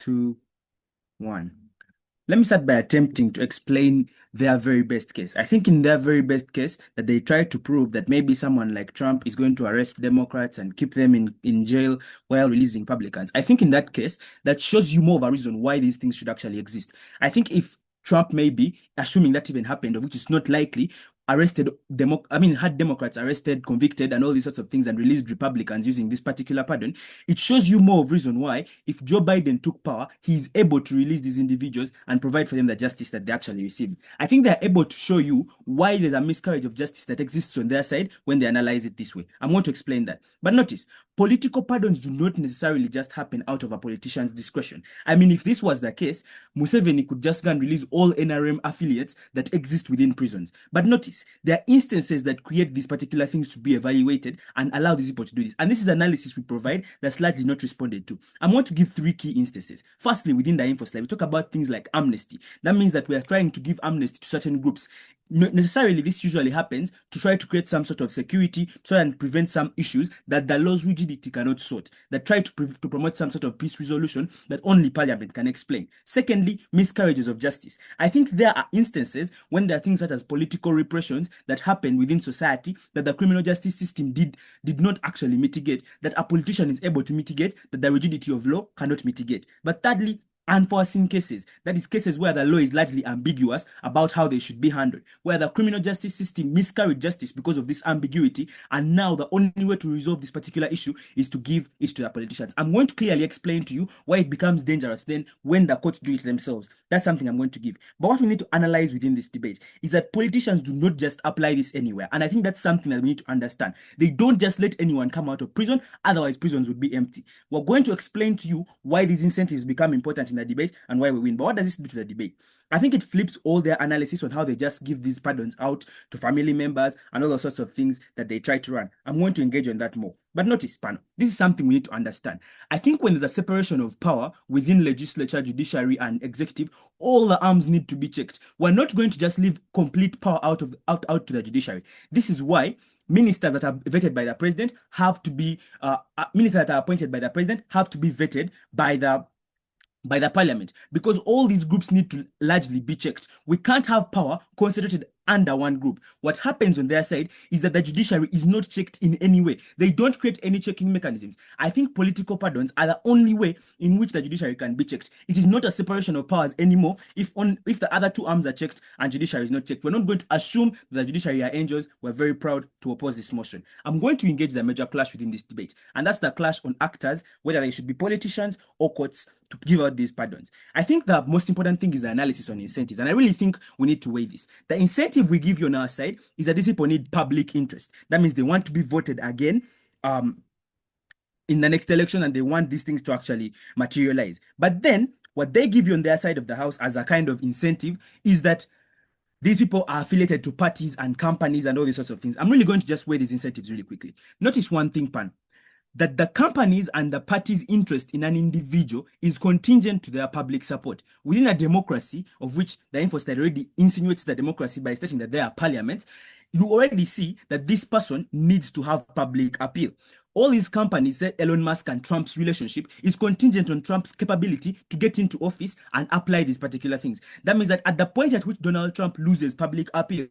2, 1. Let me start by attempting to explain their very best case. I think in their very best case that they try to prove that maybe someone like Trump is going to arrest Democrats and keep them in jail while releasing Republicans. I think in that case, that shows you more of a reason why these things should actually exist. I think if Trump maybe, assuming that even happened, which is not likely, had Democrats arrested, convicted, and all these sorts of things and released Republicans using this particular pardon, it shows you more of reason why, if Joe Biden took power, he is able to release these individuals and provide for them the justice that they actually received. I think they're able to show you why there's a miscarriage of justice that exists on their side when they analyze it this way. I'm going to explain that. But notice, political pardons do not necessarily just happen out of a politician's discretion. I mean, if this was the case, Museveni could just go and release all NRM affiliates that exist within prisons. But notice, there are instances that create these particular things to be evaluated and allow these people to do this. And this is analysis we provide that's largely not responded to. I'm going to give 3 key instances. Firstly, within the info slide, we talk about things like amnesty. That means that we are trying to give amnesty to certain groups. Not necessarily, this usually happens to try to create some sort of security, to try and prevent some issues that the law's rigidity cannot sort, that try to promote some sort of peace resolution that only Parliament can explain. Secondly, miscarriages of justice. I think there are instances when there are things such as political repressions that happen within society that the criminal justice system did not actually mitigate, that a politician is able to mitigate, that the rigidity of law cannot mitigate. But thirdly, unforeseen cases, that is cases where the law is largely ambiguous about how they should be handled, where the criminal justice system miscarried justice because of this ambiguity, and now the only way to resolve this particular issue is to give it to the politicians. I'm going to clearly explain to you why it becomes dangerous then when the courts do it themselves. That's something I'm going to give. But what we need to analyze within this debate is that politicians do not just apply this anywhere, and I think that's something that we need to understand. They don't just let anyone come out of prison, otherwise prisons would be empty. We're going to explain to you why these incentives become important in the debate and why we win. But what does this do to the debate? I think it flips all their analysis on how they just give these pardons out to family members and all those sorts of things that they try to run. I'm going to engage on that more. But notice, panel, this is something we need to understand. I think when there's a separation of power within legislature, judiciary, and executive, all the arms need to be checked. We're not going to just leave complete power out to the judiciary. This is why ministers that are vetted by the president have to be ministers that are appointed by the president have to be vetted by the Parliament, because all these groups need to largely be checked. We can't have power concentrated under one group. What happens on their side is that the judiciary is not checked in any way. They don't create any checking mechanisms. I think political pardons are the only way in which the judiciary can be checked. It is not a separation of powers anymore if the other two arms are checked and judiciary is not checked. We're not going to assume that the judiciary are angels. We're very proud to oppose this motion. I'm going to engage the major clash within this debate, and that's the clash on actors, whether they should be politicians or courts to give out these pardons. I think the most important thing is the analysis on incentives, and I really think we need to weigh this. The incentive we give you on our side is that these people need public interest. That means they want to be voted again in the next election, and they want these things to actually materialize. But then what they give you on their side of the house as a kind of incentive is that these people are affiliated to parties and companies and all these sorts of things. I'm really going to just weigh these incentives really quickly. Notice one thing, Pan, that the companies and the party's interest in an individual is contingent to their public support. Within a democracy, of which the info study already insinuates the democracy by stating that there are parliaments, you already see that this person needs to have public appeal. All these companies, that Elon Musk and Trump's relationship, is contingent on Trump's capability to get into office and apply these particular things. That means that at the point at which Donald Trump loses public appeal,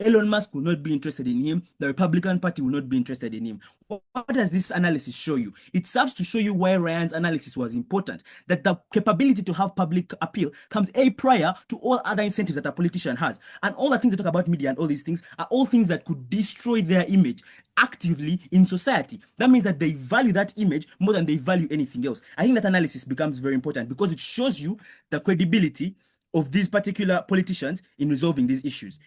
Elon Musk will not be interested in him. The Republican Party will not be interested in him. What does this analysis show you? It serves to show you why Ryan's analysis was important, that the capability to have public appeal comes prior to all other incentives that a politician has. And all the things they talk about media and all these things are all things that could destroy their image actively in society. That means that they value that image more than they value anything else. I think that analysis becomes very important because it shows you the credibility of these particular politicians in resolving these issues.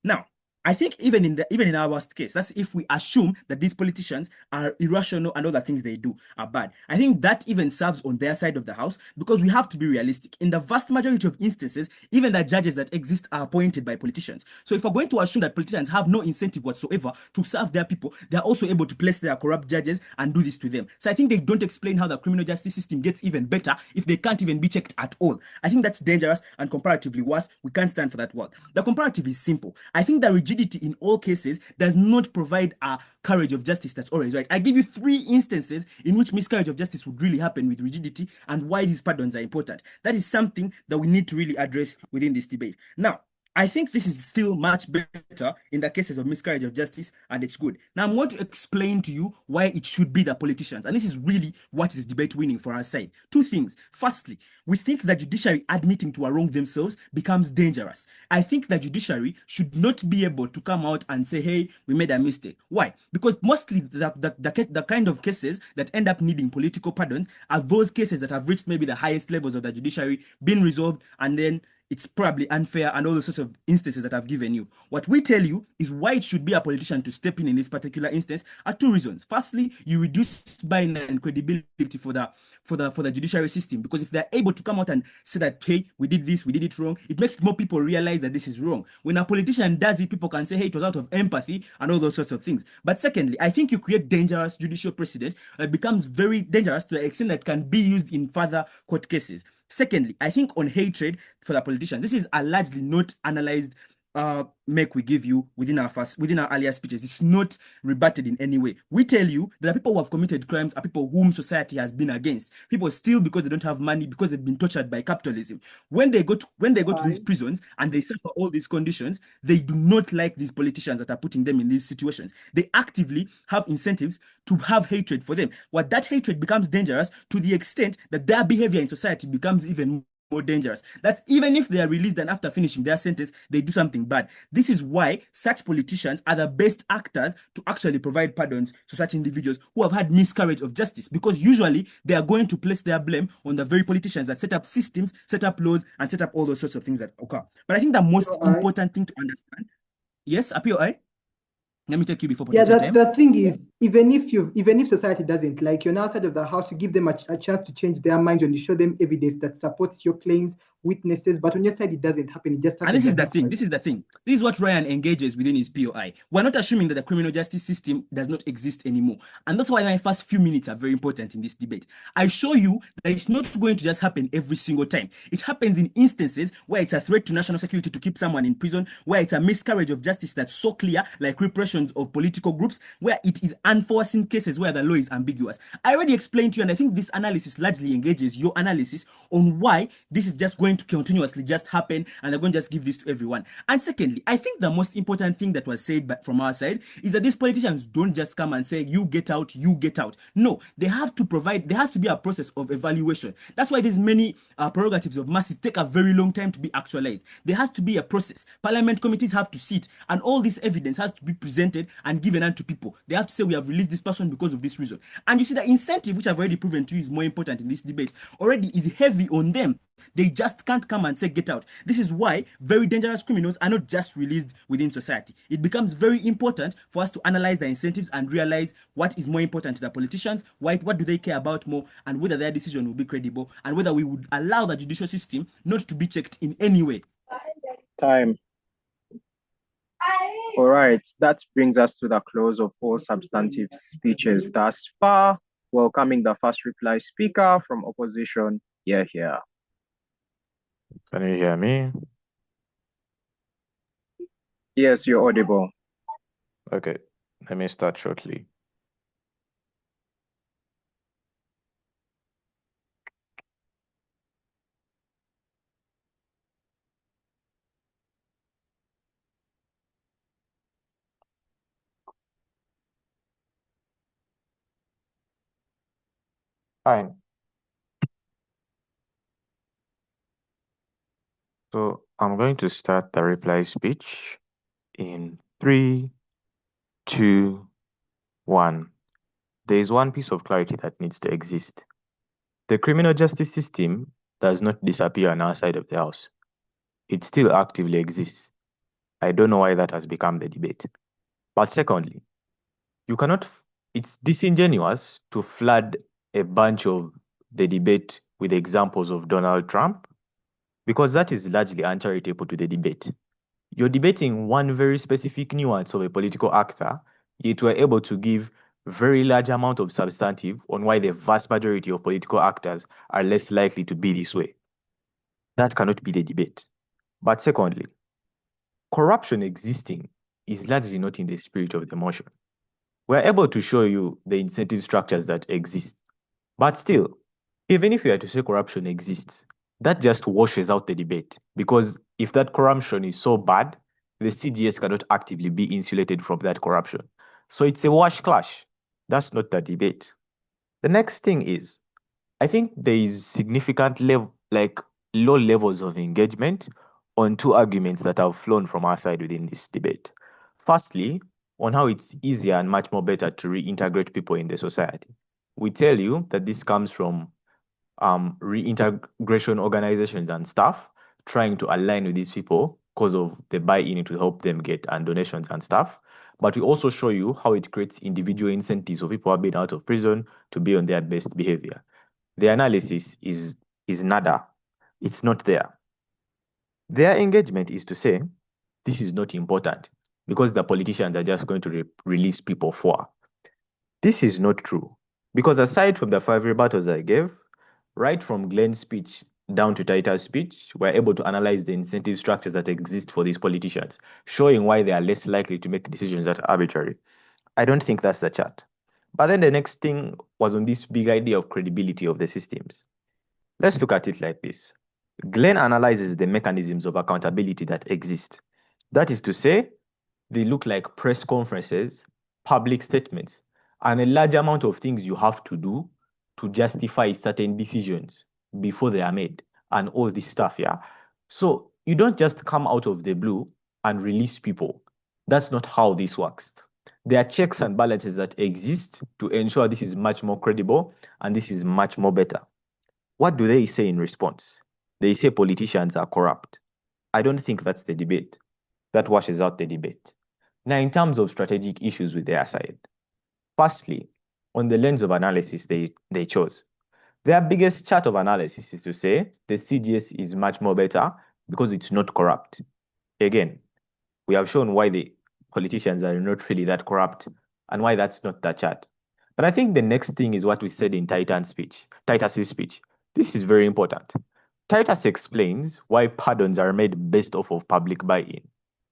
Now, I think even in our worst case, that's if we assume that these politicians are irrational and all the things they do are bad. I think that even serves on their side of the house because we have to be realistic. In the vast majority of instances, even the judges that exist are appointed by politicians. So if we're going to assume that politicians have no incentive whatsoever to serve their people, they're also able to place their corrupt judges and do this to them. So I think they don't explain how the criminal justice system gets even better if they can't even be checked at all. I think that's dangerous and comparatively worse. We can't stand for that world. The comparative is simple. I think the rigidity in all cases does not provide a carriage of justice that's always right. I give you 3 instances in which miscarriage of justice would really happen with rigidity and why these pardons are important. That is something that we need to really address within this debate. Now, I think this is still much better in the cases of miscarriage of justice, and it's good. Now, I'm going to explain to you why it should be the politicians, and this is really what is debate winning for our side. 2 things. Firstly, we think the judiciary admitting to a wrong themselves becomes dangerous. I think the judiciary should not be able to come out and say, hey, we made a mistake. Why? Because mostly the kind of cases that end up needing political pardons are those cases that have reached maybe the highest levels of the judiciary, been resolved, and then it's probably unfair and all the sorts of instances that I've given you. What we tell you is why it should be a politician to step in this particular instance are 2 reasons. Firstly, you reduce buy-in and credibility for the judiciary system, because if they're able to come out and say that, hey, we did this, we did it wrong, it makes more people realize that this is wrong. When a politician does it, people can say, hey, it was out of empathy and all those sorts of things. But secondly, I think you create dangerous judicial precedent that becomes very dangerous to the extent that can be used in further court cases. Secondly, I think on hatred for the politicians, this is a largely not analyzed make we give you within our earlier speeches. It's not rebutted in any way. We tell you that the people who have committed crimes are people whom society has been against. People steal because they don't have money, because they've been tortured by capitalism. When they go to these prisons and they suffer all these conditions, they do not like these politicians that are putting them in these situations. They actively have incentives to have hatred for them. What that hatred becomes dangerous to the extent that their behavior in society becomes even more dangerous. That's even if they are released and after finishing their sentence, they do something bad. This is why such politicians are the best actors to actually provide pardons to such individuals who have had miscarriage of justice, because usually they are going to place their blame on the very politicians that set up systems, set up laws, and set up all those sorts of things that occur. But I think the most important thing to understand, yes, Apio, let me take you before potential time.
The thing is, even if society doesn't like you, on outside of the house, you give them a chance to change their minds when you show them evidence that supports your claims, witnesses, but on your side it doesn't happen. It just happens.
And this is the thing. This is what Ryan engages within his POI. We're not assuming that the criminal justice system does not exist anymore. And that's why my first few minutes are very important in this debate. I show you that it's not going to just happen every single time. It happens in instances where it's a threat to national security to keep someone in prison, where it's a miscarriage of justice that's so clear, like repressions of political groups, where it is unforeseen cases where the law is ambiguous. I already explained to you, and I think this analysis largely engages your analysis on why this is just going going to continuously just happen and they're going to just give this to everyone. And secondly, I think the most important thing that was said from our side is that these politicians don't just come and say, you get out, you get out. No, they have to provide, there has to be a process of evaluation. That's why these many prerogatives of masses take a very long time to be actualized. There has to be a process. Parliament committees have to sit, and all this evidence has to be presented and given out to people. They have to say, we have released this person because of this reason. And you see, the incentive, which I've already proven to you is more important in this debate, already is heavy on them. They just can't come and say, get out. This is why very dangerous criminals are not just released within society. It becomes very important for us to analyze the incentives and realize what is more important to the politicians, what do they care about more, and whether their decision will be credible, and whether we would allow the judicial system not to be checked in any way.
Time. All right, that brings us to the close of all substantive speeches thus far. Welcoming the first reply speaker from opposition. Here.
Can you hear me?
Yes, you're audible.
Okay, let me start shortly. Fine. So I'm going to start the reply speech in 3, 2, 1. There is one piece of clarity that needs to exist. The criminal justice system does not disappear on our side of the house. It still actively exists. I don't know why that has become the debate. But secondly, it's disingenuous to flood a bunch of the debate with examples of Donald Trump, because that is largely uncharitable to the debate. You're debating one very specific nuance of a political actor, yet we're able to give very large amount of substantive on why the vast majority of political actors are less likely to be this way. That cannot be the debate. But secondly, corruption existing is largely not in the spirit of the motion. We're able to show you the incentive structures that exist. But still, even if we are to say corruption exists, that just washes out the debate. Because if that corruption is so bad, the CGS cannot actively be insulated from that corruption. So it's a wash clash. That's not the debate. The next thing is, I think there is significant low levels of engagement on two arguments that have flown from our side within this debate. Firstly, on how it's easier and much more better to reintegrate people in the society. We tell you that this comes from reintegration organizations and staff trying to align with these people because of the buy-in to help them get and donations and stuff. But we also show you how it creates individual incentives for people who have been out of prison to be on their best behavior. The analysis is nada. It's not there. Their engagement is to say, this is not important because the politicians are just going to release people for. This is not true. Because aside from the 5 rebuttals I gave, right from Glenn's speech down to Taita's speech, we're able to analyze the incentive structures that exist for these politicians, showing why they are less likely to make decisions that are arbitrary. I don't think that's the chart. But then the next thing was on this big idea of credibility of the systems. Let's look at it like this. Glenn analyzes the mechanisms of accountability that exist. That is to say, they look like press conferences, public statements, and a large amount of things you have to do to justify certain decisions before they are made, and all this stuff, yeah? So you don't just come out of the blue and release people. That's not how this works. There are checks and balances that exist to ensure this is much more credible and this is much more better. What do they say in response? They say politicians are corrupt. I don't think that's the debate. That washes out the debate. Now, in terms of strategic issues with their side, firstly, on the lens of analysis they chose, their biggest chart of analysis is to say the CGS is much more better because it's not corrupt. Again, we have shown why the politicians are not really that corrupt and why that's not the chart. But I think the next thing is what we said in Titus's speech. This is very important. Titus explains why pardons are made based off of public buy-in.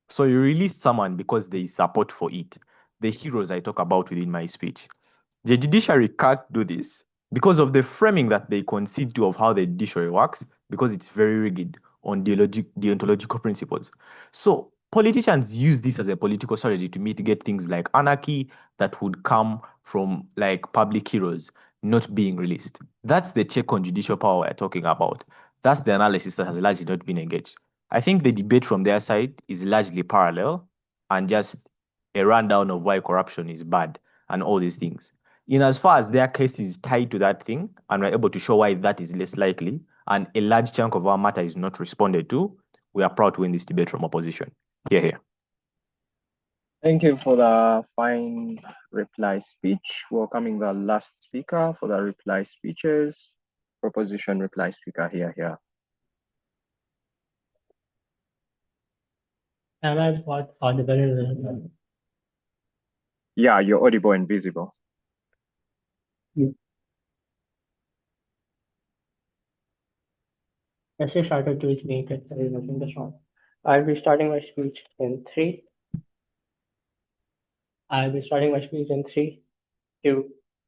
So you release someone because there is support for it. The heroes I talk about within my speech. The judiciary can't do this because of the framing that they concede to of how the judiciary works, because it's very rigid on deontological principles. So politicians use this as a political strategy to mitigate things like anarchy that would come from like public heroes not being released. That's the check on judicial power we're talking about. That's the analysis that has largely not been engaged. I think the debate from their side is largely parallel and just a rundown of why corruption is bad and all these things. In as far as their case is tied to that thing, and we're able to show why that is less likely, and a large chunk of our matter is not responded to, we are proud to win this debate from opposition. Here.
Thank you for the fine reply speech. Welcoming the last speaker for the reply speeches. Proposition reply speaker here.
Am I audible?
Yeah, you're audible and visible.
Let's just start to make it in the song. I'll be starting my speech in three. I'll be starting my speech in 3, 2,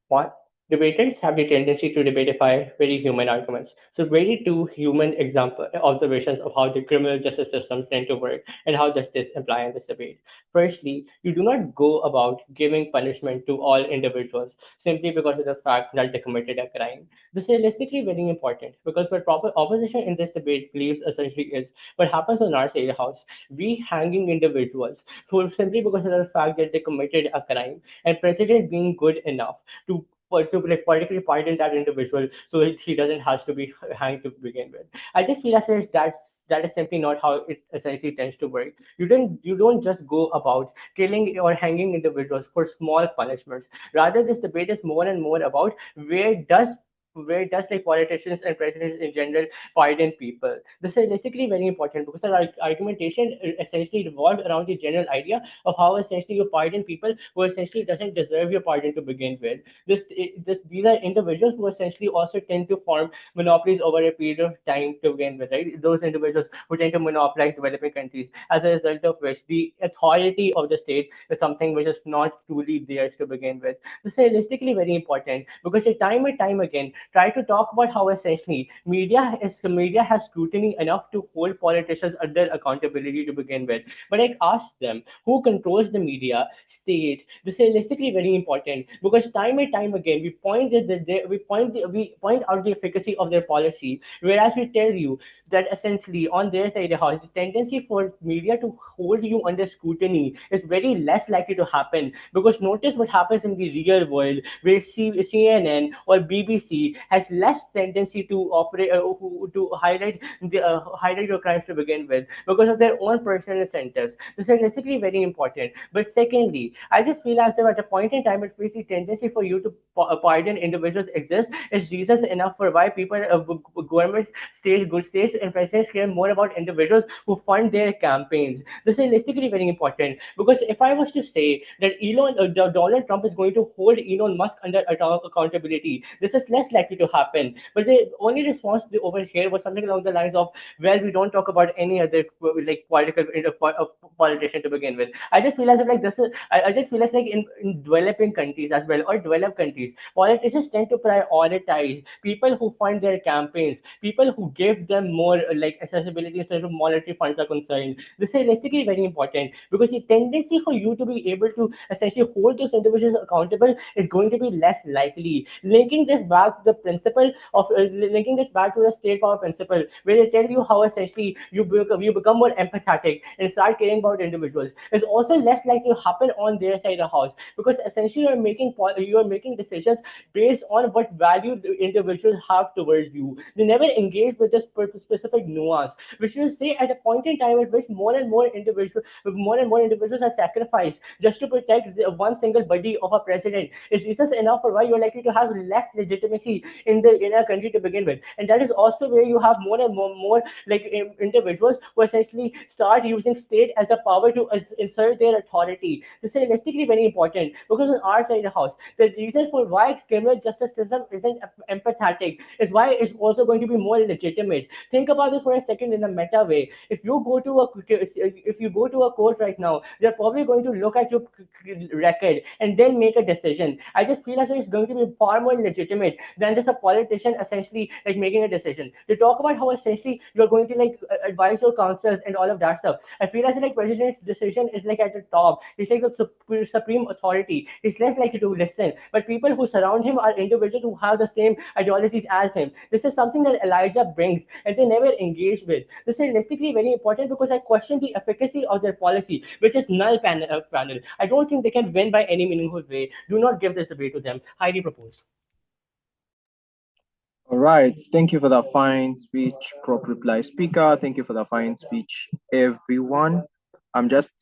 1. Debaters have the tendency to debatify very human arguments. So, very two human example observations of how the criminal justice system tend to work and how does this apply in this debate. Firstly, you do not go about giving punishment to all individuals simply because of the fact that they committed a crime. This is realistically very important because what proper opposition in this debate believes essentially is what happens on our side of the house. We hanging individuals who simply because of the fact that they committed a crime, and president being good enough to like politically pardon that individual so he doesn't have to be hanged to begin with. I just feel as if that is simply not how it essentially tends to work. You don't just go about killing or hanging individuals for small punishments. Rather, this debate is more and more about where does like politicians and presidents in general pardon people. This is basically very important because our argumentation essentially revolved around the general idea of how essentially you pardon people who essentially doesn't deserve your pardon to begin with. These are individuals who essentially also tend to form monopolies over a period of time to begin with, right? Those individuals who tend to monopolize developing countries, as a result of which the authority of the state is something which is not truly theirs to begin with. This is realistically very important because time and time again try to talk about how essentially media has scrutiny enough to hold politicians under accountability to begin with. But I ask them who controls the media, state. This is realistically very important because time and time again we point out the efficacy of their policy, whereas we tell you that essentially on their side of the house, the tendency for media to hold you under scrutiny is very less likely to happen because notice what happens in the real world where CNN or BBC has less tendency to operate to highlight your crimes to begin with because of their own personal incentives. This is basically very important. But secondly, I just feel as if at a point in time, it's basically tendency for you to pardon individuals exists is reasons enough for why people, governments, states, and presidents care more about individuals who fund their campaigns. This is realistically very important because if I was to say that Donald Trump is going to hold Elon Musk under accountability, this is less likely to happen. But the only response over here was something along the lines of, "Well, we don't talk about any other like politician to begin with." I just feel as if like this is. I just feel as like in developing countries as well or developed countries, politicians tend to prioritize people who fund their campaigns, people who give them more like accessibility instead of monetary funds are concerned. This is realistically very important because the tendency for you to be able to essentially hold those individuals accountable is going to be less likely. Linking this back to the state power principle, where they tell you how essentially you become more empathetic and start caring about individuals, is also less likely to happen on their side of the house because essentially you're making decisions based on what value the individuals have towards you. They never engage with this specific nuance, which you say at a point in time at which more and more individuals are sacrificed just to protect one single body of a president. Is this enough for why you're likely to have less legitimacy in a country to begin with? And that is also where you have more like individuals who essentially start using state as a power to insert their authority. This is realistically very important because on our side of the house, the reason for why criminal justice system isn't empathetic is why it's also going to be more legitimate. Think about this for a second in a meta way. If you go to a court right now, they're probably going to look at your record and then make a decision. I just feel as though it's going to be far more legitimate than than just a politician essentially like making a decision. They talk about how essentially you're going to like advise your councils and all of that stuff. I feel as like president's decision is like at the top. He's like the supreme authority. He's less likely to listen. But people who surround him are individuals who have the same ideologies as him. This is something that Elijah brings, and they never engage with. This is realistically very important because I question the efficacy of their policy, which is null panel. I don't think they can win by any meaningful way. Do not give this debate to them. Highly proposed.
All right. Thank you for that fine speech, Prop Reply Speaker. Thank you for that fine speech, everyone. I'm just